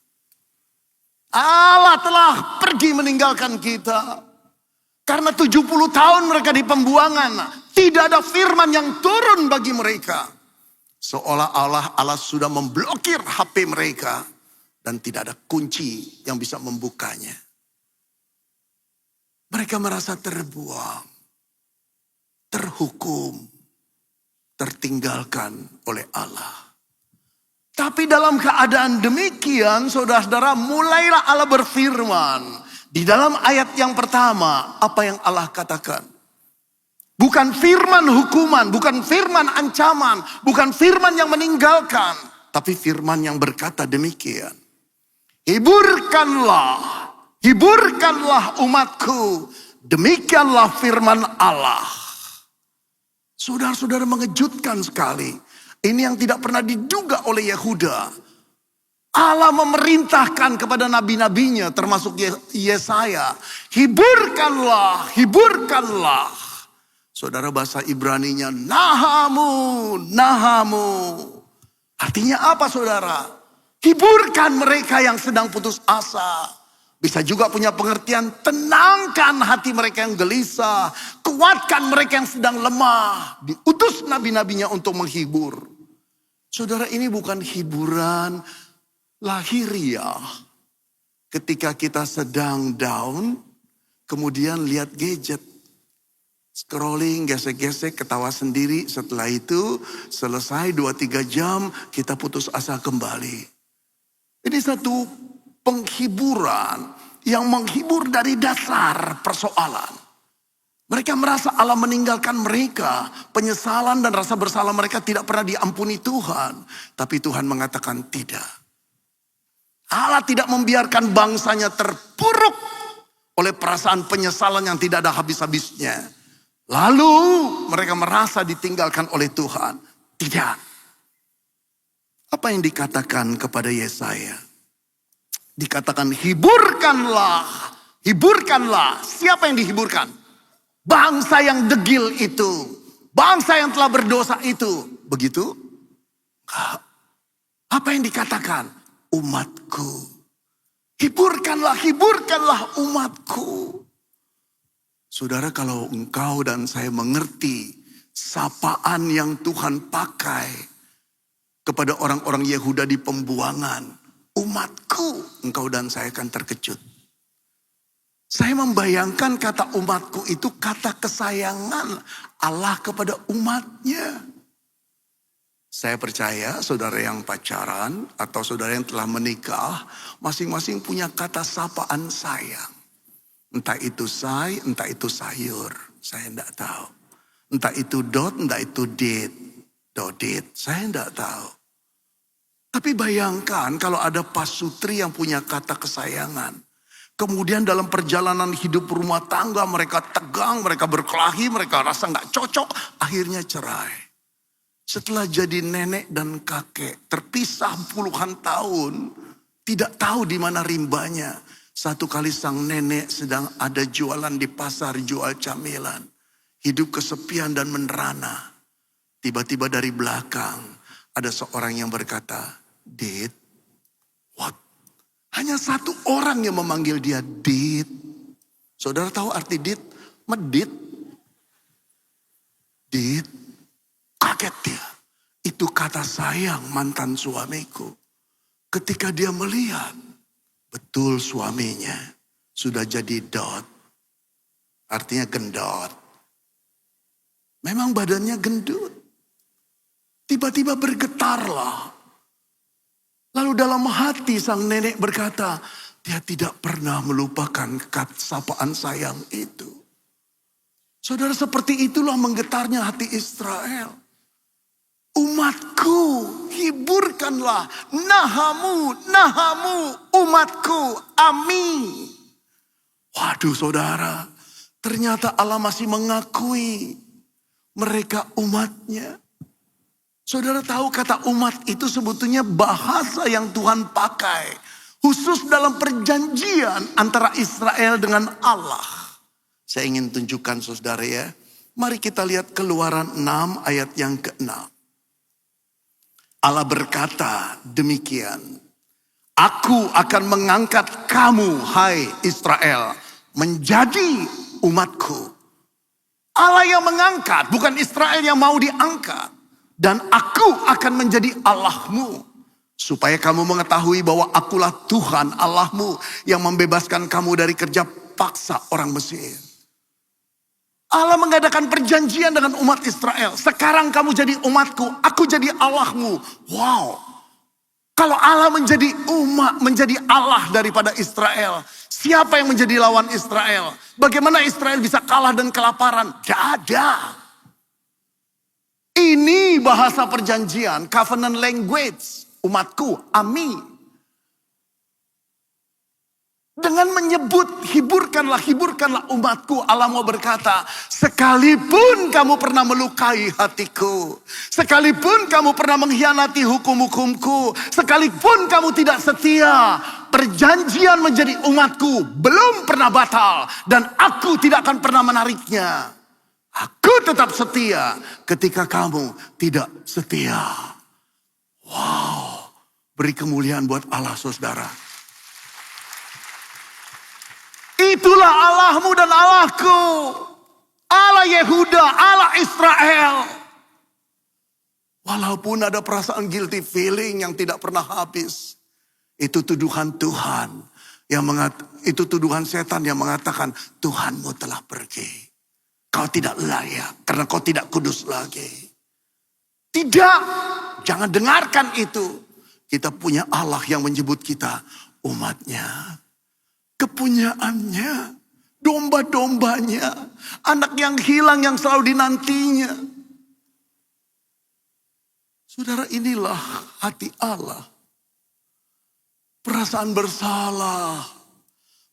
Allah telah pergi meninggalkan kita. Karena 70 tahun mereka di pembuangan, tidak ada firman yang turun bagi mereka. Seolah-olah Allah sudah memblokir HP mereka dan tidak ada kunci yang bisa membukanya. Mereka merasa terbuang, terhukum, tertinggalkan oleh Allah. Tapi dalam keadaan demikian, saudara-saudara, mulailah Allah berfirman. Di dalam ayat yang pertama, apa yang Allah katakan? Bukan firman hukuman, bukan firman ancaman, bukan firman yang meninggalkan. Tapi firman yang berkata demikian. Hiburkanlah umatku. Demikianlah firman Allah. Saudara-saudara, mengejutkan sekali. Ini yang tidak pernah diduga oleh Yehuda. Allah memerintahkan kepada nabi-nabinya termasuk Yesaya. Hiburkanlah. Saudara, bahasa Ibraninya nahamu. Artinya apa saudara? Hiburkan mereka yang sedang putus asa. Bisa juga punya pengertian, tenangkan hati mereka yang gelisah. Kuatkan mereka yang sedang lemah. Diutus nabi-nabinya untuk menghibur. Saudara, ini bukan hiburan lahiriah. Ketika kita sedang down, kemudian lihat gadget. Scrolling, gesek-gesek, ketawa sendiri. Setelah itu selesai 2-3 jam, kita putus asa kembali. Ini satu penghiburan yang menghibur dari dasar persoalan. Mereka merasa Allah meninggalkan mereka. Penyesalan dan rasa bersalah mereka tidak pernah diampuni Tuhan. Tapi Tuhan mengatakan tidak. Allah tidak membiarkan bangsanya terpuruk oleh perasaan penyesalan yang tidak ada habis-habisnya. Lalu mereka merasa ditinggalkan oleh Tuhan. Tidak. Apa yang dikatakan kepada Yesaya? Dikatakan hiburkanlah. Siapa yang dihiburkan? Bangsa yang degil itu. Bangsa yang telah berdosa itu. Begitu? Apa yang dikatakan? Umatku. Hiburkanlah umatku. Saudara, kalau engkau dan saya mengerti sapaan yang Tuhan pakai kepada orang-orang Yehuda di pembuangan, umatku, engkau dan saya akan terkejut. Saya membayangkan kata umatku itu kata kesayangan Allah kepada umatnya. Saya percaya saudara yang pacaran atau saudara yang telah menikah, masing-masing punya kata sapaan sayang. Entah itu say, entah itu sayur, saya tidak tahu. Entah itu dot, entah itu dodit, saya tidak tahu. Tapi bayangkan kalau ada pasutri yang punya kata kesayangan. Kemudian dalam perjalanan hidup rumah tangga mereka tegang, mereka berkelahi, mereka rasa nggak cocok, akhirnya cerai. Setelah jadi nenek dan kakek, terpisah puluhan tahun, tidak tahu di mana rimbanya. Satu kali sang nenek sedang ada jualan di pasar, jual camilan. Hidup kesepian dan menerana. Tiba-tiba dari belakang ada seorang yang berkata, "Dit, what? Hanya satu orang yang memanggil dia Dit. Saudara tahu arti Dit? Medit. Dit. Kaget dia. Itu kata sayang mantan suamiku. Ketika dia melihat, betul suaminya sudah jadi dot. Artinya gendot. Memang badannya gendut. Tiba-tiba bergetarlah. Lalu dalam hati sang nenek berkata, dia tidak pernah melupakan sapaan sayang itu. Saudara, seperti itulah menggetarnya hati Israel. Umatku, hiburkanlah nahamu, nahamu, umatku, amin. Waduh saudara, ternyata Allah masih mengakui mereka umatnya. Saudara tahu kata umat itu sebetulnya bahasa yang Tuhan pakai. Khusus dalam perjanjian antara Israel dengan Allah. Saya ingin tunjukkan saudara ya. Mari kita lihat Keluaran 6 ayat yang ke-6. Allah berkata demikian. Aku akan mengangkat kamu, hai Israel, menjadi umatku. Allah yang mengangkat, bukan Israel yang mau diangkat. Dan aku akan menjadi Allahmu. Supaya kamu mengetahui bahwa akulah Tuhan Allahmu yang membebaskan kamu dari kerja paksa orang Mesir. Allah mengadakan perjanjian dengan umat Israel. Sekarang kamu jadi umatku, aku jadi Allahmu. Wow. Kalau Allah menjadi umat, menjadi Allah daripada Israel. Siapa yang menjadi lawan Israel? Bagaimana Israel bisa kalah dan kelaparan? Tidak ada. Ini bahasa perjanjian, covenant language. Umatku, amin. Dengan menyebut, hiburkanlah umatku. Allah mau berkata, sekalipun kamu pernah melukai hatiku. Sekalipun kamu pernah mengkhianati hukum-hukumku. Sekalipun kamu tidak setia. Perjanjian menjadi umatku belum pernah batal. Dan aku tidak akan pernah menariknya. Aku tetap setia ketika kamu tidak setia. Wow, beri kemuliaan buat Allah saudara. Itulah Allahmu dan Allahku. Allah Yehuda, Allah Israel. Walaupun ada perasaan guilty feeling yang tidak pernah habis. Itu tuduhan Tuhan. Itu tuduhan setan yang mengatakan, Tuhanmu telah pergi. Kau tidak layak karena kau tidak kudus lagi. Tidak, jangan dengarkan itu. Kita punya Allah yang menyebut kita umatnya. Kepunyaannya, domba-dombanya, anak yang hilang yang selalu dinantinya. Saudara, inilah hati Allah. Perasaan bersalah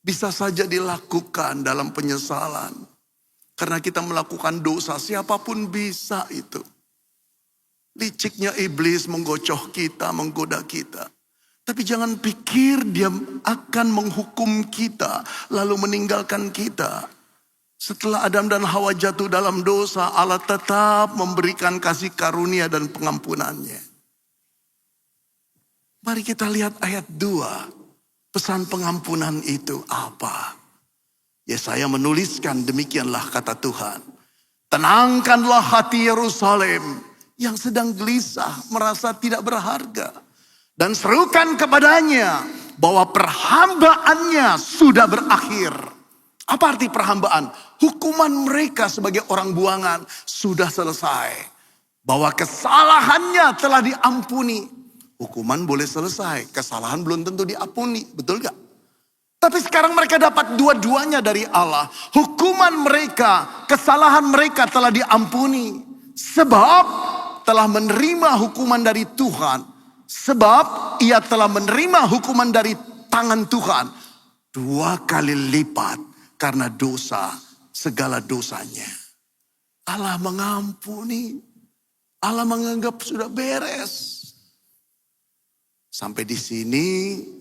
bisa saja dilakukan dalam penyesalan. Karena kita melakukan dosa, siapapun bisa itu. Liciknya iblis menggocoh kita, menggoda kita. Tapi jangan pikir dia akan menghukum kita, lalu meninggalkan kita. Setelah Adam dan Hawa jatuh dalam dosa, Allah tetap memberikan kasih karunia dan pengampunannya. Mari kita lihat ayat 2. Pesan pengampunan itu apa? Yesaya menuliskan demikianlah kata Tuhan. Tenangkanlah hati Yerusalem yang sedang gelisah, merasa tidak berharga. Dan serukan kepadanya bahwa perhambaannya sudah berakhir. Apa arti perhambaan? Hukuman mereka sebagai orang buangan sudah selesai. Bahwa kesalahannya telah diampuni. Hukuman boleh selesai, kesalahan belum tentu diampuni, betul gak? Tapi sekarang mereka dapat dua-duanya dari Allah. Hukuman mereka, kesalahan mereka telah diampuni. Sebab telah menerima hukuman dari Tuhan. Sebab ia telah menerima hukuman dari tangan Tuhan 2 kali lipat karena dosa, segala dosanya. Allah mengampuni. Allah menganggap sudah beres. Sampai di sini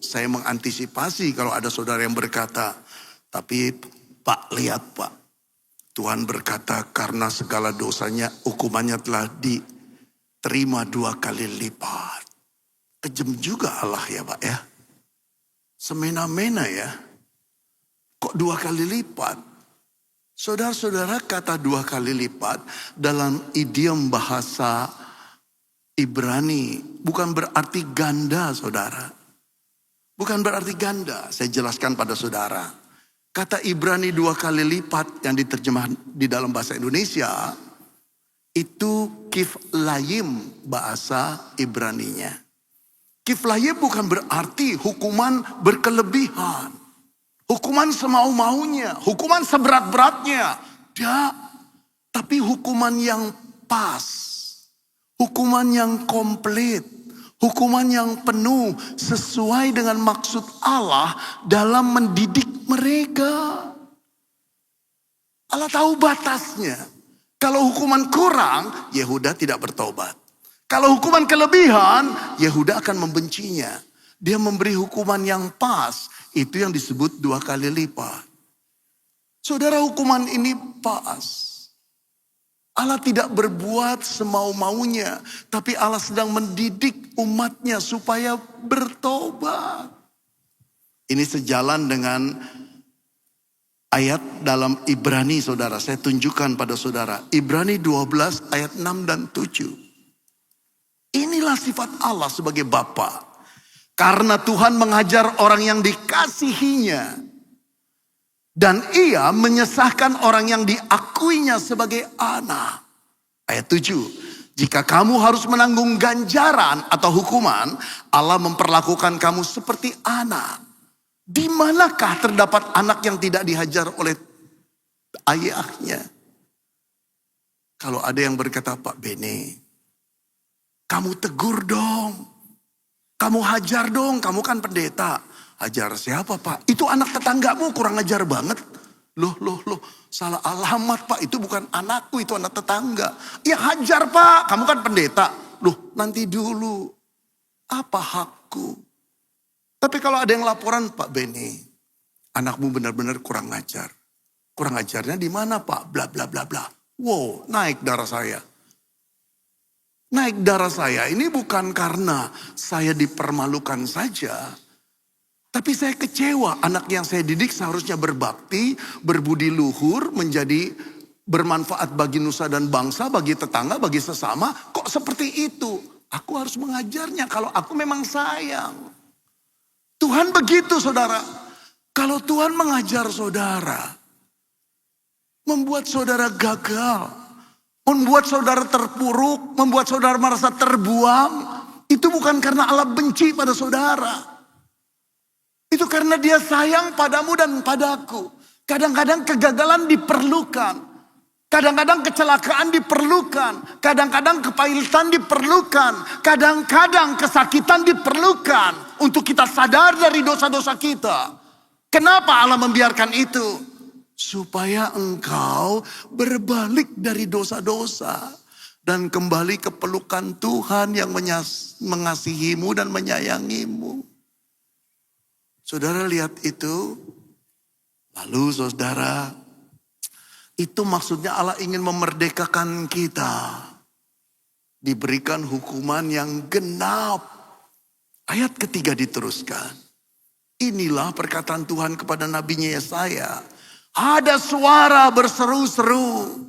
saya mengantisipasi kalau ada saudara yang berkata, tapi Pak, lihat Pak. Tuhan berkata karena segala dosanya hukumannya telah diterima 2 kali lipat. Kejam juga Allah ya Pak ya. semena-mena ya. Kok 2 kali lipat? Saudara-saudara, kata 2 kali lipat dalam idiom bahasa Ibrani bukan berarti ganda, saudara. Bukan berarti ganda. Saya jelaskan pada saudara. Kata Ibrani 2 kali lipat yang diterjemah di dalam bahasa Indonesia itu kiflayim bahasa Ibraninya. Kiflayim bukan berarti hukuman berkelebihan. Hukuman semau-maunya, hukuman seberat-beratnya. Tidak, tapi hukuman yang pas. Hukuman yang komplit. Hukuman yang penuh sesuai dengan maksud Allah dalam mendidik mereka. Allah tahu batasnya. Kalau hukuman kurang, Yehuda tidak bertobat. Kalau hukuman kelebihan, Yehuda akan membencinya. Dia memberi hukuman yang pas. Itu yang disebut 2 kali lipat. Saudara, hukuman ini pas. Allah tidak berbuat semau-maunya. Tapi Allah sedang mendidik umatnya supaya bertobat. Ini sejalan dengan ayat dalam Ibrani, saudara. Saya tunjukkan pada saudara. Ibrani 12 ayat 6 dan 7. Inilah sifat Allah sebagai Bapa. Karena Tuhan mengajar orang yang dikasihinya. Dan ia menyesahkan orang yang diakuinya sebagai anak. Ayat 7. Jika kamu harus menanggung ganjaran atau hukuman, Allah memperlakukan kamu seperti anak. Di manakah terdapat anak yang tidak dihajar oleh ayahnya? Kalau ada yang berkata, Pak Bene, kamu tegur dong. Kamu hajar dong, kamu kan pendeta. Hajar siapa, Pak? Itu anak tetanggamu, kurang ajar banget. Loh, salah alamat, Pak. Itu bukan anakku, itu anak tetangga. Ya hajar, Pak, kamu kan pendeta. Loh, nanti dulu. Apa hakku? Tapi kalau ada yang laporan, Pak Beni, anakmu benar-benar kurang ajar. Kurang ajarnya di mana, Pak? Bla bla bla bla. Wow, naik darah saya. Naik darah saya ini bukan karena saya dipermalukan saja. Tapi saya kecewa, anak yang saya didik seharusnya berbakti, berbudi luhur, menjadi bermanfaat bagi nusa dan bangsa, bagi tetangga, bagi sesama. Kok seperti itu? Aku harus mengajarnya kalau aku memang sayang. Tuhan begitu, saudara. Kalau Tuhan mengajar saudara, membuat saudara gagal, membuat saudara terpuruk, membuat saudara merasa terbuang. Itu bukan karena Allah benci pada saudara. Itu karena dia sayang padamu dan padaku. Kadang-kadang kegagalan diperlukan. Kadang-kadang kecelakaan diperlukan. Kadang-kadang kepahitan diperlukan. Kadang-kadang kesakitan diperlukan. Untuk kita sadar dari dosa-dosa kita. Kenapa Allah membiarkan itu? Supaya engkau berbalik dari dosa-dosa. Dan kembali ke pelukan Tuhan yang mengasihimu dan menyayangimu. Saudara lihat itu. Lalu saudara, itu maksudnya Allah ingin memerdekakan kita. Diberikan hukuman yang genap. Ayat ketiga diteruskan. Inilah perkataan Tuhan kepada nabinya Yesaya. Ada suara berseru-seru.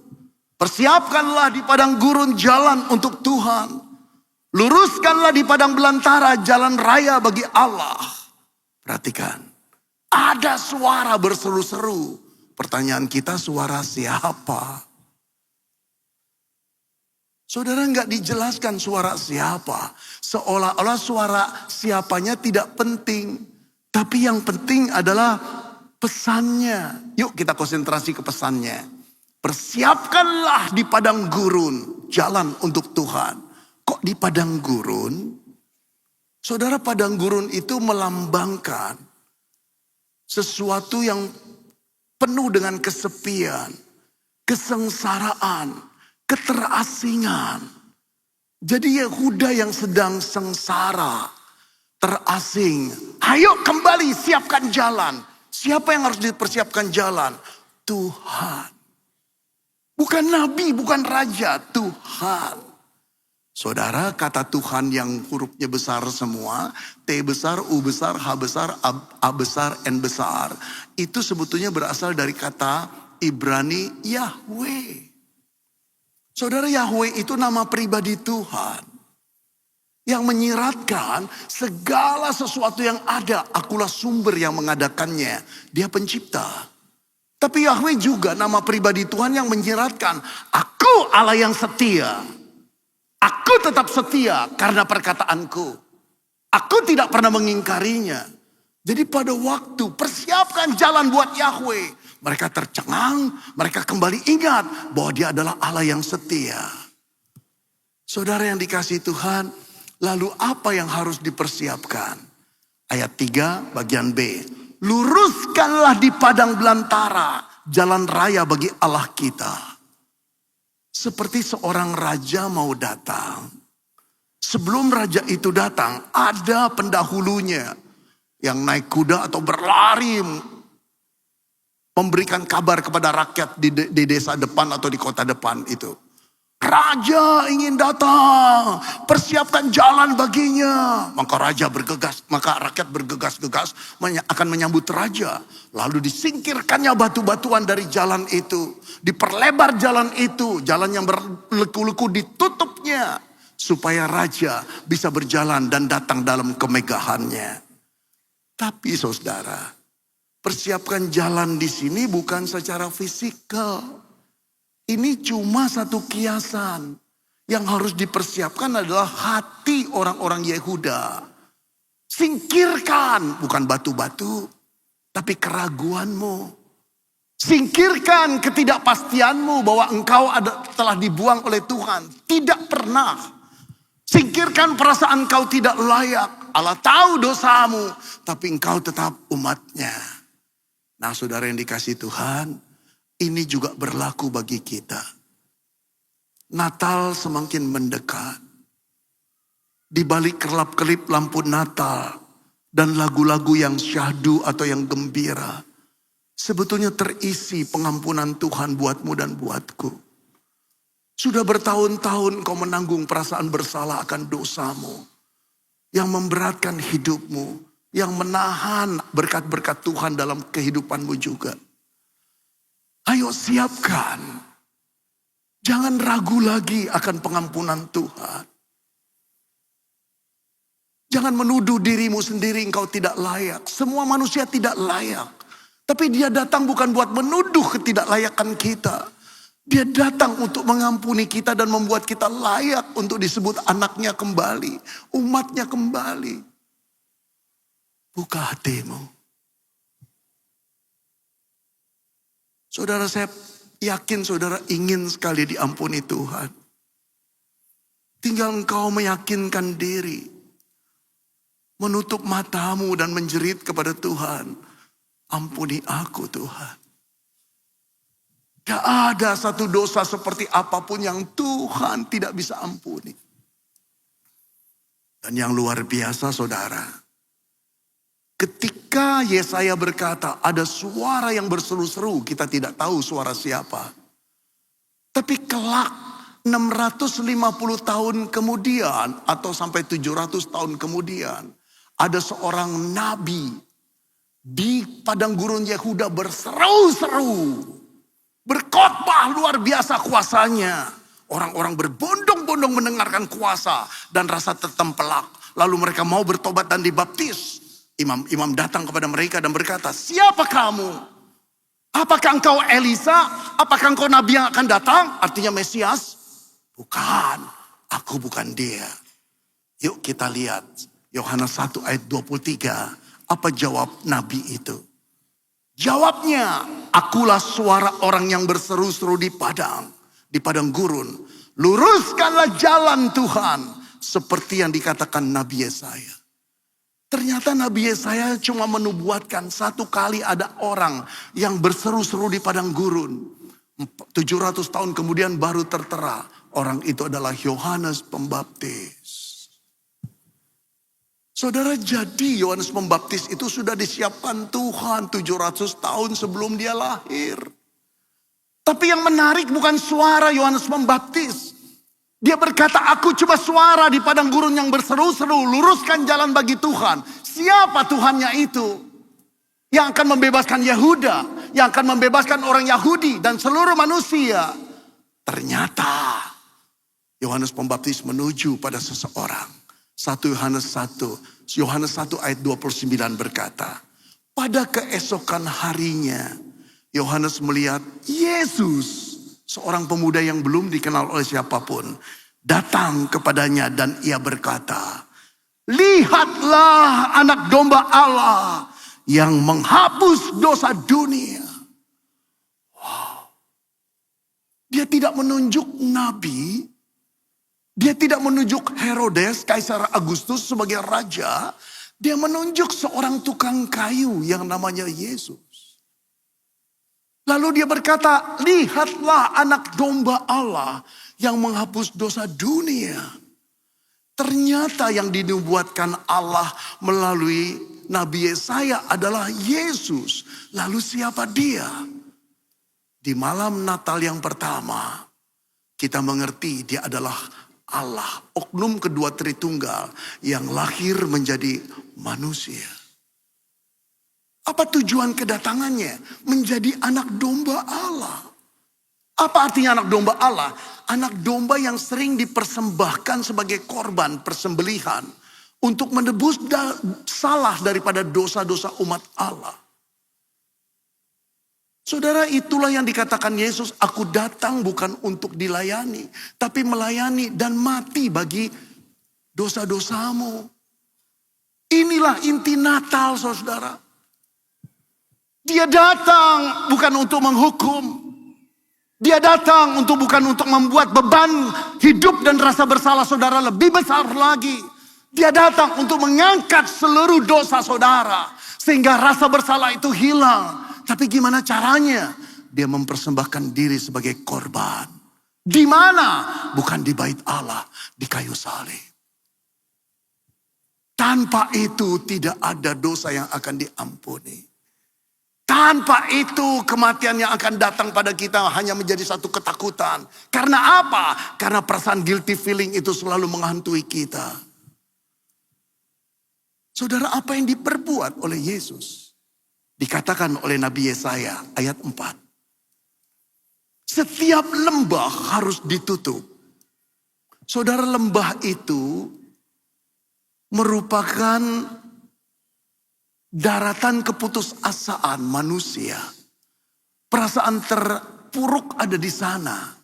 Persiapkanlah di padang gurun jalan untuk Tuhan. Luruskanlah di padang belantara jalan raya bagi Allah. Perhatikan. Ada suara berseru-seru. Pertanyaan kita, suara siapa? Saudara, nggak dijelaskan suara siapa. Seolah-olah suara siapanya tidak penting. Tapi yang penting adalah pesannya. Yuk kita konsentrasi ke pesannya. Persiapkanlah di padang gurun jalan untuk Tuhan. Kok di padang gurun? Saudara, padang gurun itu melambangkan sesuatu yang penuh dengan kesepian, kesengsaraan, keterasingan. Jadi Yehuda yang sedang sengsara, terasing. Ayo kembali siapkan jalan. Siapa yang harus dipersiapkan jalan? Tuhan. Bukan nabi, bukan raja, Tuhan. Saudara, kata Tuhan yang hurufnya besar semua, T besar, U besar, H besar, A besar, N besar, itu sebetulnya berasal dari kata Ibrani Yahweh. Saudara, Yahweh itu nama pribadi Tuhan yang menyiratkan segala sesuatu yang ada. Akulah sumber yang mengadakannya. Dia pencipta. Tapi Yahweh juga nama pribadi Tuhan yang menyiratkan, aku Allah yang setia. Aku tetap setia karena perkataanku. Aku tidak pernah mengingkarinya. Jadi pada waktu persiapkan jalan buat Yahweh, mereka tercengang, mereka kembali ingat bahwa dia adalah Allah yang setia. Saudara yang dikasihi Tuhan, lalu apa yang harus dipersiapkan? Ayat 3 bagian B. Luruskanlah di padang belantara jalan raya bagi Allah kita. Seperti seorang raja mau datang. Sebelum raja itu datang, ada pendahulunya yang naik kuda atau berlari memberikan kabar kepada rakyat di desa depan atau di kota depan itu. Raja ingin datang, persiapkan jalan baginya. Maka rakyat bergegas-gegas akan menyambut raja. Lalu disingkirkannya batu-batuan dari jalan itu. Diperlebar jalan itu, jalan yang berleku-leku ditutupnya. Supaya raja bisa berjalan dan datang dalam kemegahannya. Tapi saudara, persiapkan jalan di sini bukan secara fisikal. Ini cuma satu kiasan. Yang harus dipersiapkan adalah hati orang-orang Yehuda. Singkirkan, bukan batu-batu, tapi keraguanmu. Singkirkan ketidakpastianmu bahwa engkau telah dibuang oleh Tuhan. Tidak pernah. Singkirkan perasaan engkau tidak layak. Allah tahu dosamu, tapi engkau tetap umatnya. Nah, saudara yang dikasihi Tuhan, ini juga berlaku bagi kita. Natal semakin mendekat. Di balik kelap-kelip lampu Natal dan lagu-lagu yang syahdu atau yang gembira, sebetulnya terisi pengampunan Tuhan buatmu dan buatku. Sudah bertahun-tahun kau menanggung perasaan bersalah akan dosamu yang memberatkan hidupmu, yang menahan berkat-berkat Tuhan dalam kehidupanmu juga. Ayo siapkan. Jangan ragu lagi akan pengampunan Tuhan. Jangan menuduh dirimu sendiri engkau tidak layak. Semua manusia tidak layak. Tapi dia datang bukan buat menuduh ketidaklayakan kita. Dia datang untuk mengampuni kita dan membuat kita layak untuk disebut anaknya kembali. Umatnya kembali. Buka hatimu. Saudara, saya yakin saudara ingin sekali diampuni Tuhan. Tinggal engkau meyakinkan diri. Menutup matamu dan menjerit kepada Tuhan. Ampuni aku Tuhan. Gak ada satu dosa seperti apapun yang Tuhan tidak bisa ampuni. Dan yang luar biasa saudara. Ketika Yesaya berkata ada suara yang berseru-seru, kita tidak tahu suara siapa. Tapi kelak 650 tahun kemudian atau sampai 700 tahun kemudian, ada seorang nabi di padang gurun Yehuda berseru-seru, berkhotbah luar biasa kuasanya. Orang-orang berbondong-bondong mendengarkan kuasa dan rasa tertempelak. Lalu mereka mau bertobat dan dibaptis. Imam datang kepada mereka dan berkata, siapa kamu? Apakah engkau Elisa? Apakah engkau nabi yang akan datang? Artinya Mesias? Bukan, aku bukan dia. Yuk kita lihat Yohanes 1 ayat 23. Apa jawab nabi itu? Jawabnya, akulah suara orang yang berseru-seru di padang gurun. Luruskanlah jalan Tuhan seperti yang dikatakan Nabi Yesaya. Ternyata Nabi Yesaya cuma menubuatkan satu kali ada orang yang berseru-seru di padang gurun. 700 tahun kemudian baru tertera. Orang itu adalah Yohanes Pembaptis. Saudara, jadi Yohanes Pembaptis itu sudah disiapkan Tuhan 700 tahun sebelum dia lahir. Tapi yang menarik bukan suara Yohanes Pembaptis. Dia berkata, aku cuma suara di padang gurun yang berseru-seru, luruskan jalan bagi Tuhan. Siapa Tuhannya itu? Yang akan membebaskan Yehuda, yang akan membebaskan orang Yahudi dan seluruh manusia. Ternyata Yohanes Pembaptis menuju pada seseorang. 1 Yohanes 1 ayat 29 berkata, pada keesokan harinya Yohanes melihat Yesus, seorang pemuda yang belum dikenal oleh siapapun, datang kepadanya dan ia berkata, lihatlah anak domba Allah yang menghapus dosa dunia. Wow. Dia tidak menunjuk nabi, dia tidak menunjuk Herodes, Kaisar Agustus sebagai raja. Dia menunjuk seorang tukang kayu yang namanya Yesus. Lalu dia berkata, lihatlah anak domba Allah yang menghapus dosa dunia. Ternyata yang dinubuatkan Allah melalui Nabi Yesaya adalah Yesus. Lalu siapa dia? Di malam Natal yang pertama, kita mengerti dia adalah Allah, oknum kedua Tritunggal yang lahir menjadi manusia. Apa tujuan kedatangannya? Menjadi anak domba Allah. Apa artinya anak domba Allah? Anak domba yang sering dipersembahkan sebagai korban persembelihan untuk menebus salah daripada dosa-dosa umat Allah. Saudara, itulah yang dikatakan Yesus, aku datang bukan untuk dilayani, tapi melayani dan mati bagi dosa-dosamu. Inilah inti Natal, saudara. Dia datang bukan untuk menghukum. Dia datang bukan untuk membuat beban hidup dan rasa bersalah saudara lebih besar lagi. Dia datang untuk mengangkat seluruh dosa saudara, sehingga rasa bersalah itu hilang. Tapi gimana caranya? Dia mempersembahkan diri sebagai korban. Di mana? Bukan di bait Allah, di kayu salib. Tanpa itu tidak ada dosa yang akan diampuni. Tanpa itu kematian yang akan datang pada kita hanya menjadi satu ketakutan. Karena apa? Karena perasaan guilty feeling itu selalu menghantui kita. Saudara, apa yang diperbuat oleh Yesus? Dikatakan oleh Nabi Yesaya ayat 4. Setiap lembah harus ditutup. Saudara, lembah itu merupakan daratan keputusasaan manusia. Perasaan terpuruk ada di sana.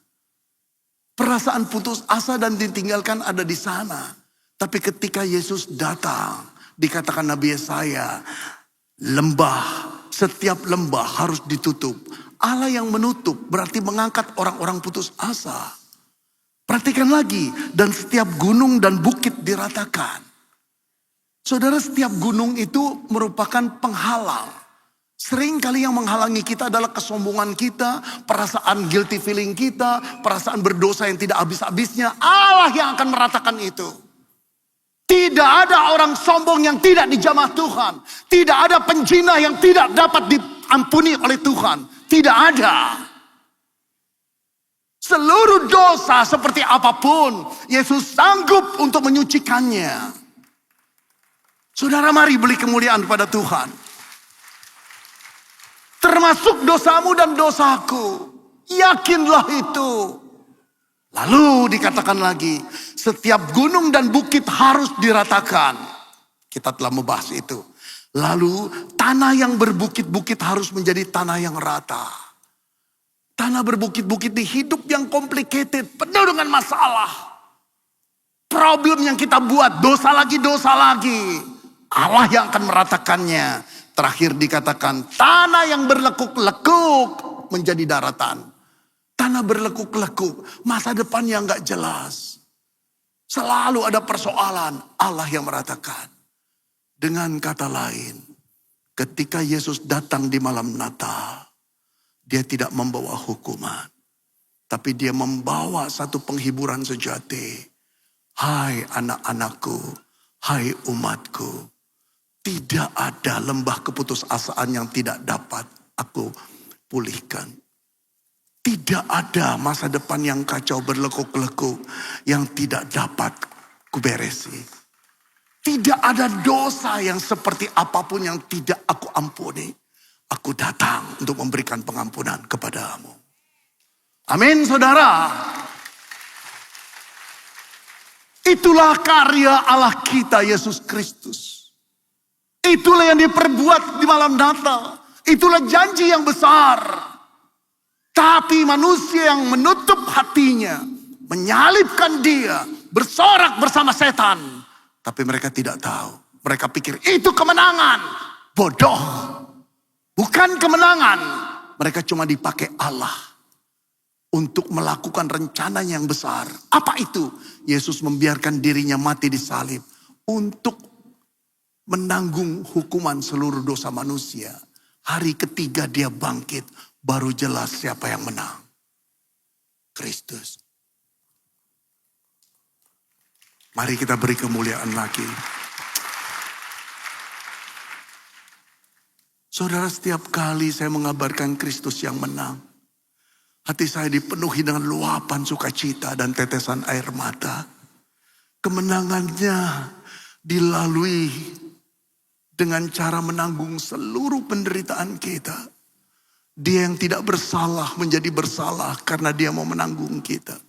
Perasaan putus asa dan ditinggalkan ada di sana. Tapi ketika Yesus datang, dikatakan Nabi Yesaya, setiap lembah harus ditutup. Allah yang menutup berarti mengangkat orang-orang putus asa. Perhatikan lagi, dan setiap gunung dan bukit diratakan. Saudara, setiap gunung itu merupakan penghalang. Sering kali yang menghalangi kita adalah kesombongan kita, perasaan guilty feeling kita, perasaan berdosa yang tidak habis-habisnya. Allah yang akan meratakan itu. Tidak ada orang sombong yang tidak dijamah Tuhan. Tidak ada penjina yang tidak dapat diampuni oleh Tuhan. Tidak ada. Seluruh dosa seperti apapun, Yesus sanggup untuk menyucikannya. Saudara, mari beri kemuliaan kepada Tuhan. Termasuk dosamu dan dosaku. Yakinlah itu. Lalu dikatakan lagi, setiap gunung dan bukit harus diratakan. Kita telah membahas itu. Lalu tanah yang berbukit-bukit harus menjadi tanah yang rata. Tanah berbukit-bukit di hidup yang complicated, penuh dengan masalah. Problem yang kita buat, dosa lagi. Allah yang akan meratakannya. Terakhir dikatakan, tanah yang berlekuk-lekuk menjadi daratan. Tanah berlekuk-lekuk, masa depan yang gak jelas. Selalu ada persoalan, Allah yang meratakan. Dengan kata lain, ketika Yesus datang di malam Natal, dia tidak membawa hukuman. Tapi dia membawa satu penghiburan sejati. Hai anak-anakku, hai umatku, tidak ada lembah keputusasaan yang tidak dapat aku pulihkan. Tidak ada masa depan yang kacau berlekuk-lekuk yang tidak dapat kuberesi. Tidak ada dosa yang seperti apapun yang tidak aku ampuni. Aku datang untuk memberikan pengampunan kepadamu. Amin, saudara. Itulah karya Allah kita, Yesus Kristus. Itulah yang diperbuat di malam Natal. Itulah janji yang besar. Tapi manusia yang menutup hatinya, menyalibkan dia, bersorak bersama setan. Tapi mereka tidak tahu. Mereka pikir itu kemenangan. Bodoh. Bukan kemenangan. Mereka cuma dipakai Allah untuk melakukan rencananya yang besar. Apa itu? Yesus membiarkan dirinya mati di salib untuk menanggung hukuman seluruh dosa manusia. Hari ketiga dia bangkit. Baru jelas siapa yang menang. Kristus. Mari kita beri kemuliaan lagi. Saudara, setiap kali saya mengabarkan Kristus yang menang, hati saya dipenuhi dengan luapan sukacita dan tetesan air mata. Kemenangannya dilalui dengan cara menanggung seluruh penderitaan kita. Dia yang tidak bersalah menjadi bersalah karena dia mau menanggung kita.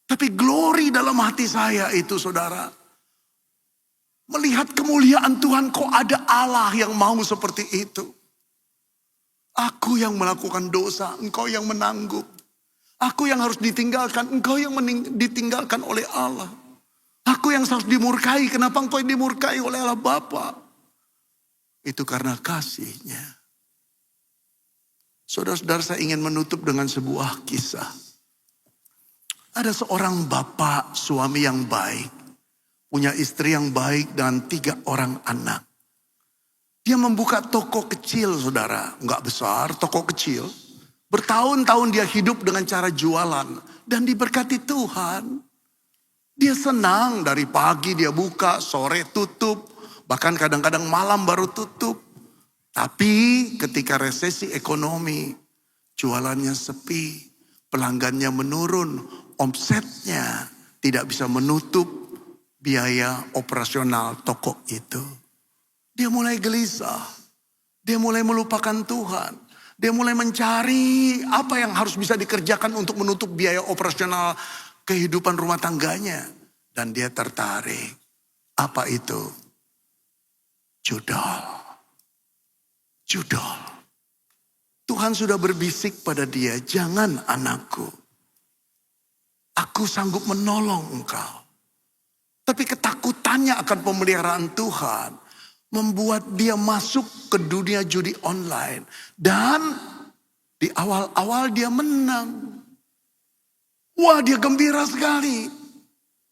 Tapi glory dalam hati saya itu, saudara, melihat kemuliaan Tuhan, kok ada Allah yang mau seperti itu. Aku yang melakukan dosa, engkau yang menanggung. Aku yang harus ditinggalkan, engkau yang ditinggalkan oleh Allah. Aku yang harus dimurkai, kenapa engkau yang dimurkai oleh Allah Bapa? Itu karena kasih-Nya. Saudara-saudara, saya ingin menutup dengan sebuah kisah. Ada seorang bapak, suami yang baik. Punya istri yang baik dan 3 orang anak. Dia membuka toko kecil, saudara. Enggak besar, toko kecil. Bertahun-tahun dia hidup dengan cara jualan. Dan diberkati Tuhan. Dia senang, dari pagi dia buka, sore tutup. Bahkan kadang-kadang malam baru tutup. Tapi ketika resesi ekonomi, jualannya sepi, pelanggannya menurun, omsetnya tidak bisa menutup biaya operasional toko itu. Dia mulai gelisah, dia mulai melupakan Tuhan, dia mulai mencari apa yang harus bisa dikerjakan untuk menutup biaya operasional kehidupan rumah tangganya. Dan dia tertarik, apa itu? Judol. Judol. Tuhan sudah berbisik pada dia, jangan anakku. Aku sanggup menolong engkau. Tapi ketakutannya akan pemeliharaan Tuhan membuat dia masuk ke dunia judi online. Dan di awal-awal dia menang. Wah, dia gembira sekali.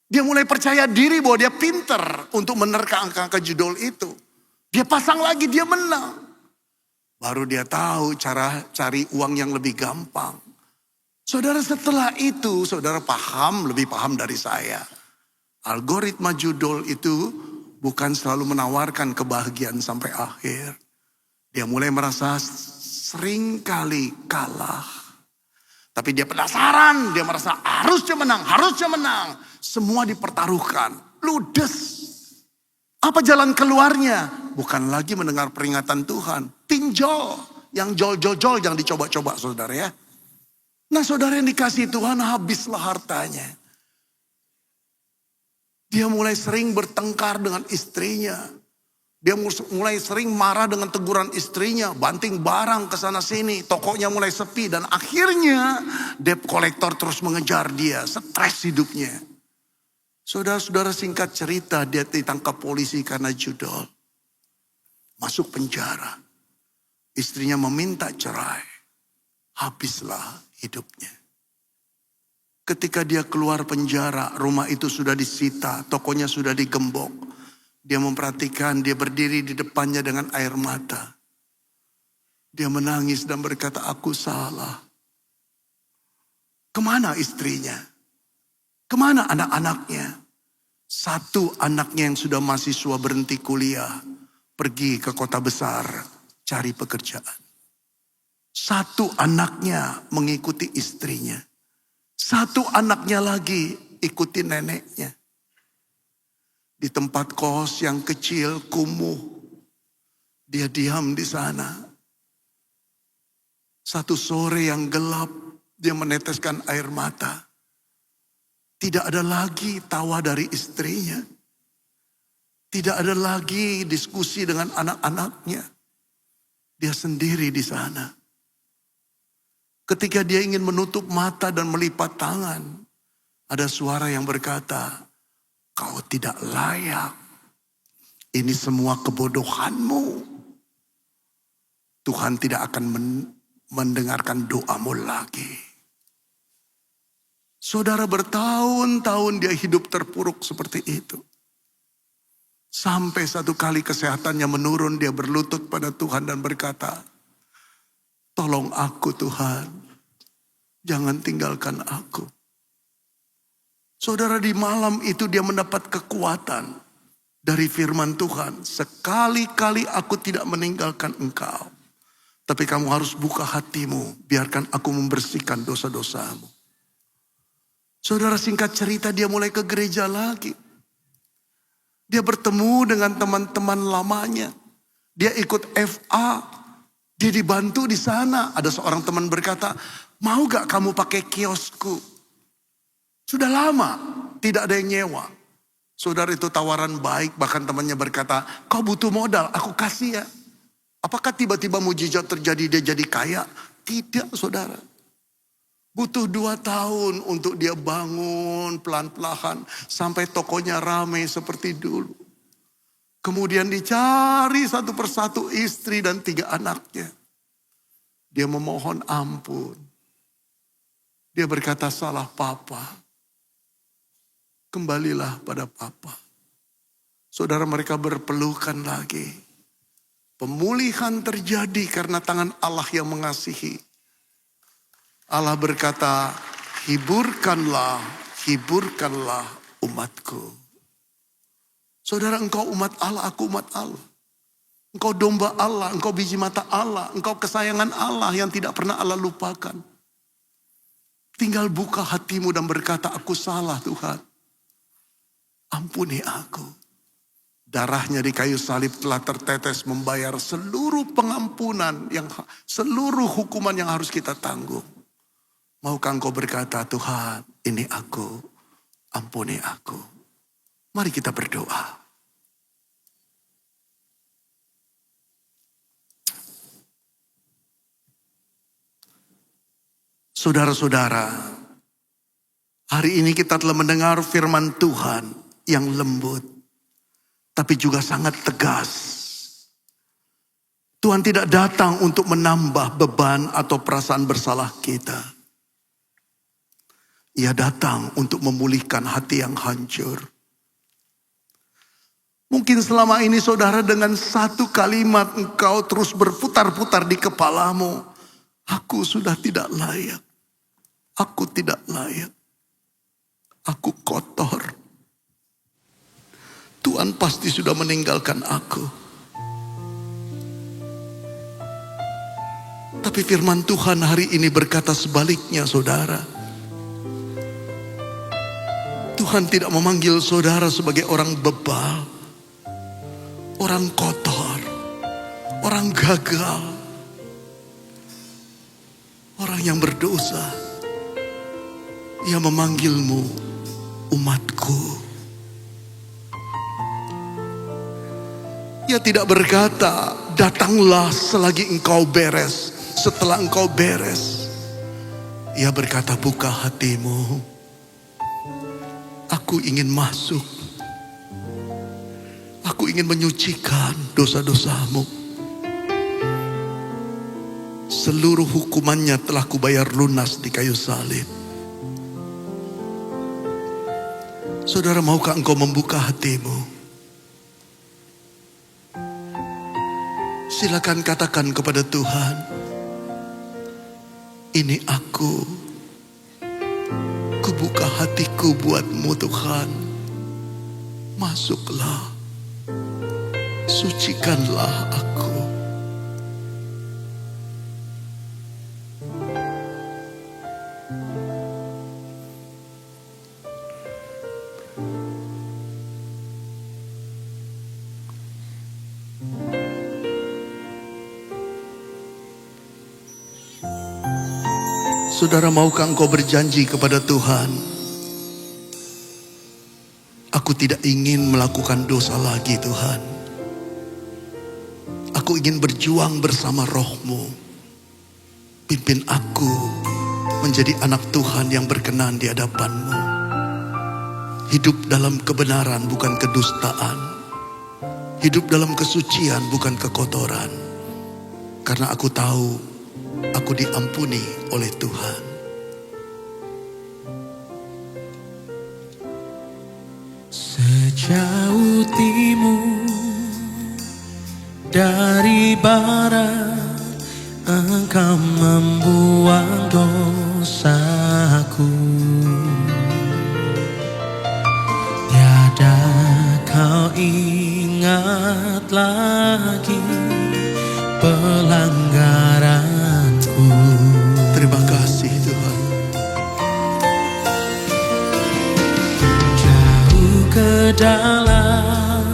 Dia mulai percaya diri bahwa dia pinter untuk menerka angka-angka judol itu. Dia pasang lagi, dia menang. Baru dia tahu cara cari uang yang lebih gampang. Saudara, setelah itu, saudara lebih paham dari saya. Algoritma judol itu bukan selalu menawarkan kebahagiaan sampai akhir. Dia mulai merasa sering kali kalah. Tapi dia penasaran, dia merasa harusnya menang. Semua dipertaruhkan, ludes. Apa jalan keluarnya? Bukan lagi mendengar peringatan Tuhan. Pinjol, yang jol-jol yang dicoba-coba, saudara ya. Nah, saudara yang dikasih Tuhan, habislah hartanya. Dia mulai sering bertengkar dengan istrinya. Dia mulai sering marah dengan teguran istrinya. Banting barang ke sana sini. Tokonya mulai sepi. Dan akhirnya debt collector terus mengejar dia. Stres hidupnya. Saudara-saudara, singkat cerita, dia ditangkap polisi karena judol. Masuk penjara. Istrinya meminta cerai. Habislah hidupnya. Ketika dia keluar penjara, rumah itu sudah disita, tokonya sudah digembok. Dia memperhatikan, dia berdiri di depannya dengan air mata. Dia menangis dan berkata, aku salah. Kemana istrinya? Kemana anak-anaknya? Satu anaknya yang sudah mahasiswa berhenti kuliah, pergi ke kota besar, cari pekerjaan. Satu anaknya mengikuti istrinya. Satu anaknya lagi ikuti neneknya. Di tempat kos yang kecil, kumuh. Dia diam di sana. Satu sore yang gelap, dia meneteskan air mata. Tidak ada lagi tawa dari istrinya. Tidak ada lagi diskusi dengan anak-anaknya. Dia sendiri di sana. Ketika dia ingin menutup mata dan melipat tangan, ada suara yang berkata, "Kau tidak layak. Ini semua kebodohanmu. Tuhan tidak akan mendengarkan doamu lagi." Saudara, bertahun-tahun dia hidup terpuruk seperti itu. Sampai satu kali kesehatannya menurun, dia berlutut pada Tuhan dan berkata, "Tolong aku Tuhan, jangan tinggalkan aku." Saudara, di malam itu dia mendapat kekuatan dari firman Tuhan. "Sekali-kali aku tidak meninggalkan engkau. Tapi kamu harus buka hatimu, biarkan aku membersihkan dosa-dosamu." Saudara, singkat cerita dia mulai ke gereja lagi. Dia bertemu dengan teman-teman lamanya. Dia ikut FA. Dia dibantu di sana. Ada seorang teman berkata, "Mau gak kamu pakai kiosku?" Sudah lama tidak ada yang nyewa. Saudara, itu tawaran baik. Bahkan temannya berkata, "Kau butuh modal, aku kasih ya." Apakah tiba-tiba mujizat terjadi dia jadi kaya? Tidak, saudara. Butuh 2 tahun untuk dia bangun pelan-pelan sampai tokonya ramai seperti dulu. Kemudian dicari satu persatu istri dan 3 anaknya. Dia memohon ampun. Dia berkata, "Salah papa. Kembalilah pada papa." Saudara, mereka berpelukan lagi. Pemulihan terjadi karena tangan Allah yang mengasihi. Allah berkata, hiburkanlah umatku." Saudara, engkau umat Allah, aku umat Allah. Engkau domba Allah, engkau biji mata Allah, engkau kesayangan Allah yang tidak pernah Allah lupakan. Tinggal buka hatimu dan berkata, "Aku salah Tuhan. Ampuni aku." Darahnya di kayu salib telah tertetes membayar seluruh pengampunan, seluruh hukuman yang harus kita tanggung. Maukah engkau berkata, "Tuhan, ini aku, ampuni aku." Mari kita berdoa. Saudara-saudara, hari ini kita telah mendengar firman Tuhan yang lembut, tapi juga sangat tegas. Tuhan tidak datang untuk menambah beban atau perasaan bersalah kita. Ia datang untuk memulihkan hati yang hancur. Mungkin selama ini saudara dengan satu kalimat engkau terus berputar-putar di kepalamu. "Aku sudah tidak layak. Aku tidak layak. Aku kotor. Tuhan pasti sudah meninggalkan aku." Tapi firman Tuhan hari ini berkata sebaliknya, saudara. Tuhan tidak memanggil saudara sebagai orang bebal, orang kotor, orang gagal, orang yang berdosa. Ia memanggilmu umatku. Ia tidak berkata, "Datanglah selagi engkau beres, setelah engkau beres." Ia berkata, "Buka hatimu. Aku ingin masuk. Aku ingin menyucikan dosa-dosamu. Seluruh hukumannya telah kubayar lunas di kayu salib." Saudara, maukah engkau membuka hatimu? Silakan katakan kepada Tuhan, "Ini aku. Kubuka hatiku buat-Mu Tuhan. Masuklah. Sucikanlah aku." Saudara, maukah engkau berjanji kepada Tuhan, aku tidak ingin melakukan dosa lagi Tuhan. Aku ingin berjuang bersama Roh-Mu. Pimpin aku menjadi anak Tuhan yang berkenan di hadapan-Mu. Hidup dalam kebenaran bukan kedustaan. Hidup dalam kesucian bukan kekotoran. Karena aku tahu aku diampuni oleh Tuhan. Sejauh timur dari barat, Engkau membuang dosaku. Tiada kau ingat lagi pelanggaranku. Terima kasih Tuhan. Jauh ke dalam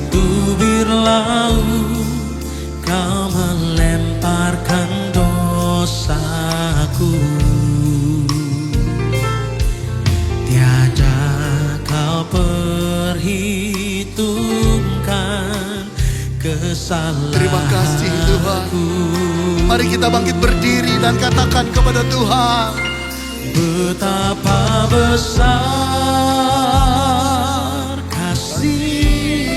tubir laut, Kau melemparkan dosaku. Tiada kau perhitungkan kesalahanku. Terima kasih Tuhan. Mari kita bangkit berdiri dan katakan kepada Tuhan, betapa besar kasih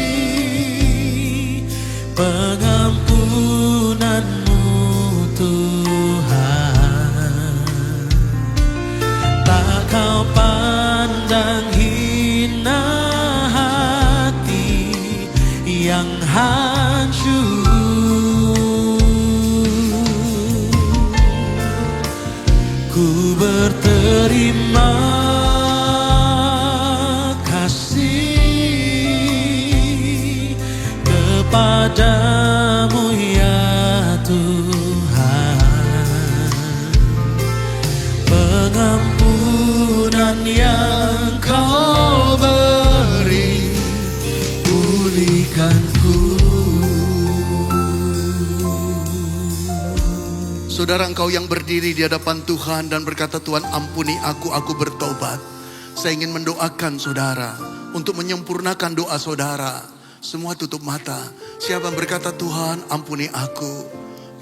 pengampunan-Mu Tuhan. Tak Kau pandang hina hati yang hancur. Ku berterima kasih kepadamu ya Tuhan. Pengampunan yang Kau beri, pulihkanku. saudara engkau yang berdiri di hadapan Tuhan dan berkata, Tuhan ampuni aku bertobat. Saya ingin mendoakan saudara untuk menyempurnakan doa saudara. Semua tutup mata. Siapa yang berkata, Tuhan ampuni aku,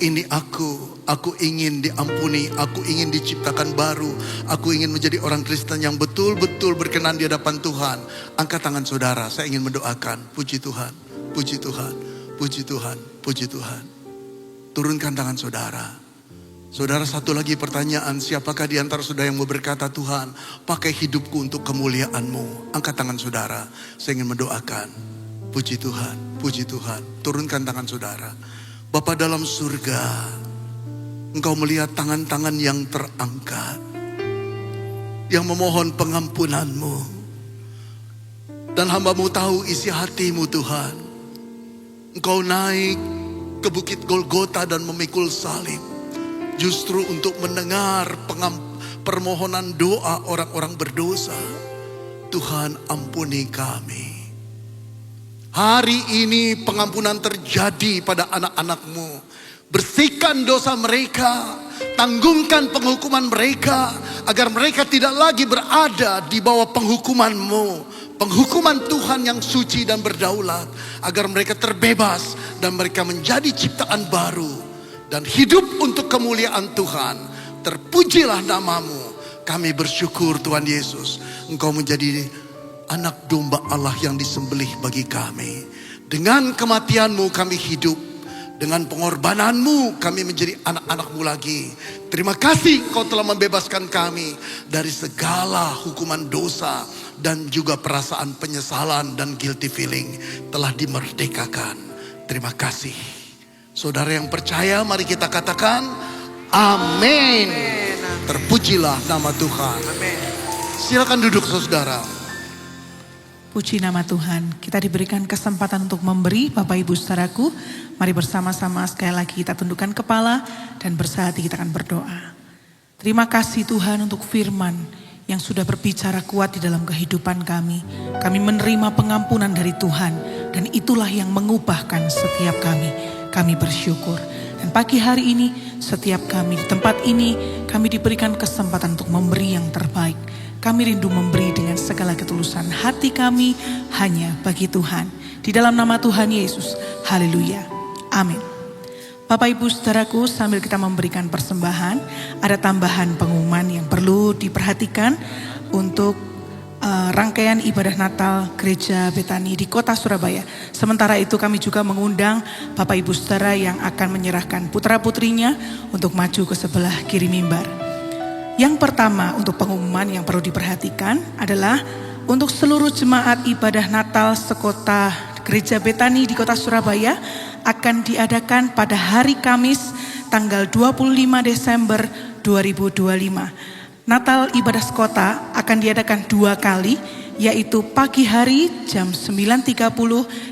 ini aku ingin diampuni, aku ingin diciptakan baru, aku ingin menjadi orang Kristen yang betul-betul berkenan di hadapan Tuhan. Angkat tangan saudara, saya ingin mendoakan. Puji Tuhan, puji Tuhan, puji Tuhan, puji Tuhan. Turunkan tangan saudara. Saudara, satu lagi pertanyaan, siapakah di antara saudara yang mau berkata, Tuhan pakai hidupku untuk kemuliaan-Mu? Angkat tangan saudara, saya ingin mendoakan. Puji Tuhan, puji Tuhan. Turunkan tangan saudara. Bapa dalam surga, Engkau melihat tangan-tangan yang terangkat, yang memohon pengampunan-Mu. Dan hamba-Mu tahu isi hati-Mu Tuhan. Engkau naik ke bukit Golgota dan memikul salib, justru untuk mendengar permohonan doa orang-orang berdosa. Tuhan ampuni kami. Hari ini pengampunan terjadi pada anak-anak-Mu. Bersihkan dosa mereka, tanggungkan penghukuman mereka, agar mereka tidak lagi berada di bawah penghukuman-Mu. Penghukuman Tuhan yang suci dan berdaulat, agar mereka terbebas dan mereka menjadi ciptaan baru dan hidup untuk kemuliaan Tuhan. Terpujilah nama-Mu. Kami bersyukur Tuhan Yesus, Engkau menjadi anak domba Allah yang disembelih bagi kami. Dengan kematian-Mu kami hidup, dengan pengorbanan-Mu kami menjadi anak-anak-Mu lagi. Terima kasih Engkau telah membebaskan kami dari segala hukuman dosa, dan juga perasaan penyesalan dan guilty feeling telah dimerdekakan. Terima kasih. Saudara yang percaya, mari kita katakan amin. Terpujilah nama Tuhan. Silakan duduk saudara. Puji nama Tuhan. Kita diberikan kesempatan untuk memberi. Bapak Ibu saudaraku, mari bersama-sama sekali lagi kita tundukkan kepala dan bersahati kita akan berdoa. Terima kasih Tuhan untuk firman yang sudah berbicara kuat di dalam kehidupan kami. Kami menerima pengampunan dari Tuhan, dan itulah yang mengubahkan setiap kami. Kami bersyukur. Dan pagi hari ini, setiap kami di tempat ini, kami diberikan kesempatan untuk memberi yang terbaik. Kami rindu memberi dengan segala ketulusan hati kami hanya bagi Tuhan. Di dalam nama Tuhan Yesus, haleluya, amin. Bapak Ibu Saudaraku, sambil kita memberikan persembahan, ada tambahan pengumuman yang perlu diperhatikan untuk rangkaian ibadah Natal Gereja Betani di Kota Surabaya. Sementara itu kami juga mengundang Bapak Ibu Saudara yang akan menyerahkan putra-putrinya untuk maju ke sebelah kiri mimbar. Yang pertama untuk pengumuman yang perlu diperhatikan adalah untuk seluruh jemaat ibadah Natal sekota Gereja Betani di Kota Surabaya akan diadakan pada hari Kamis tanggal 25 Desember 2025. Natal ibadah sekota akan diadakan 2 kali, yaitu pagi hari jam 9.30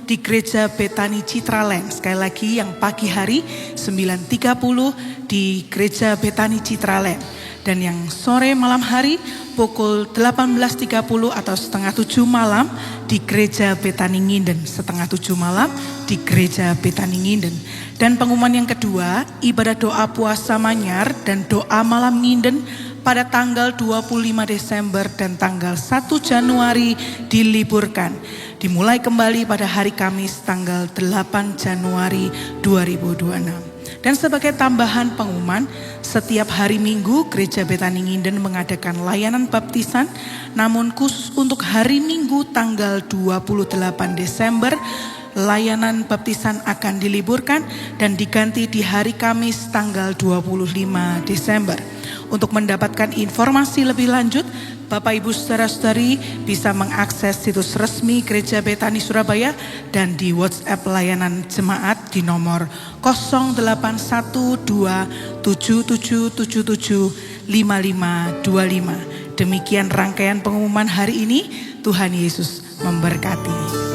di Gereja Betani Citraland. Sekali lagi yang pagi hari 9.30 di Gereja Betani Citraland. Dan yang sore malam hari pukul 18.30 atau setengah 7 malam di Gereja Betani Nginden. Setengah 7 malam di Gereja Betani Nginden. Dan pengumuman yang kedua, ibadah doa puasa Manyar dan doa malam Nginden pada tanggal 25 Desember dan tanggal 1 Januari diliburkan. Dimulai kembali pada hari Kamis tanggal 8 Januari 2026. Dan sebagai tambahan pengumuman, setiap hari Minggu Gereja Betani Nginden mengadakan layanan baptisan. Namun khusus untuk hari Minggu tanggal 28 Desember, layanan baptisan akan diliburkan dan diganti di hari Kamis tanggal 25 Desember. Untuk mendapatkan informasi lebih lanjut, Bapak Ibu Saudara-saudari bisa mengakses situs resmi Gereja Betani Surabaya dan di WhatsApp layanan jemaat di nomor 081277775525. Demikian rangkaian pengumuman hari ini. Tuhan Yesus memberkati.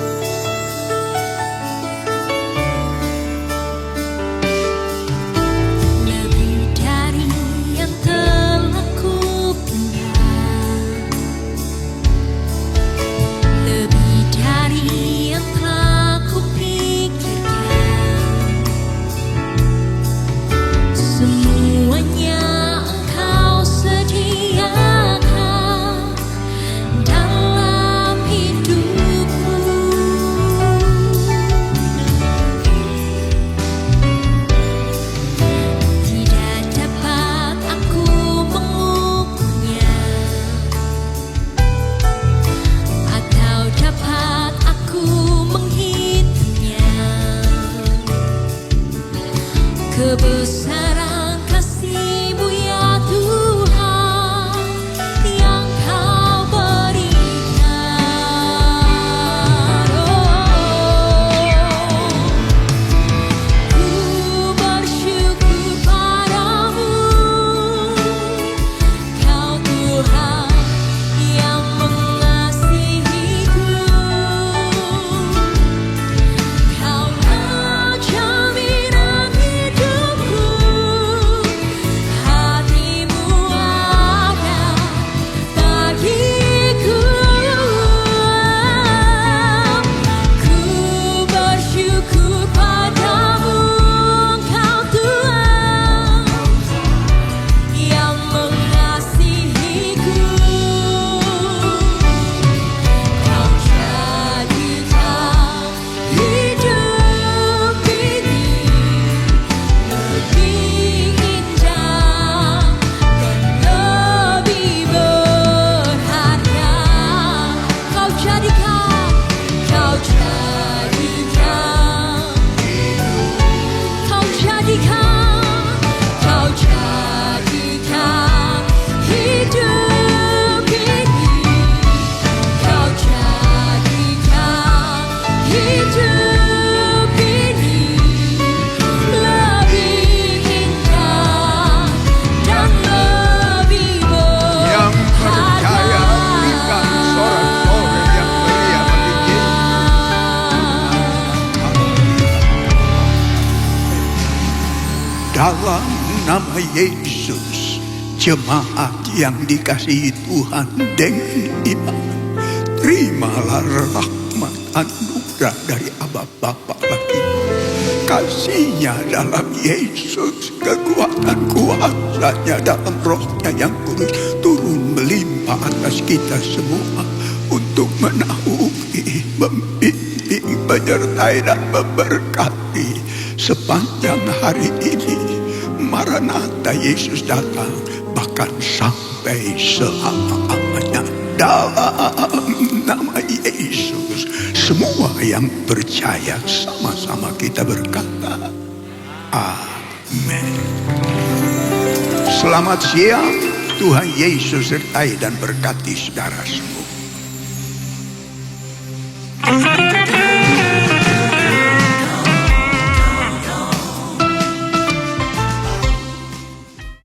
Kebesaran kasih-Mu ya Tuhan yang Kau berikan. Ku bersyukur padamu, Kau Tuhan yang mengasihiku. Kaulah jaminan hidupku, hati-Mu ada bagiku. Ku bersyukur padamu, Kau Tuhan yang mengasihiku. Kau jadikan hidup ini lebih indah dan lebih berharga. Kau jadikan hidup ini, Kau jadikan hidup ini lebih indah dan lebih Yang percaya berikan sorak-sorai yang meriah bagi Dalam nama Yesus, jemaat yang dikasihi Tuhan dengan iman, terimalah rahmat anugerah dari Aba Bapa lagi. kasih-Nya dalam Yesus, kekuatan kuasa-Nya dalam Roh-Nya yang kudus turun melimpah atas kita semua untuk menaungi, membimbing, menyertai dan memberkati sepanjang hari ini. Maranatha, Yesus datang, bahkan sampai selama-lamanya. Dalam nama Yesus, semua yang percaya sama-sama kita berkata amin. Selamat siang, Tuhan Yesus sertai dan berkati saudara semua.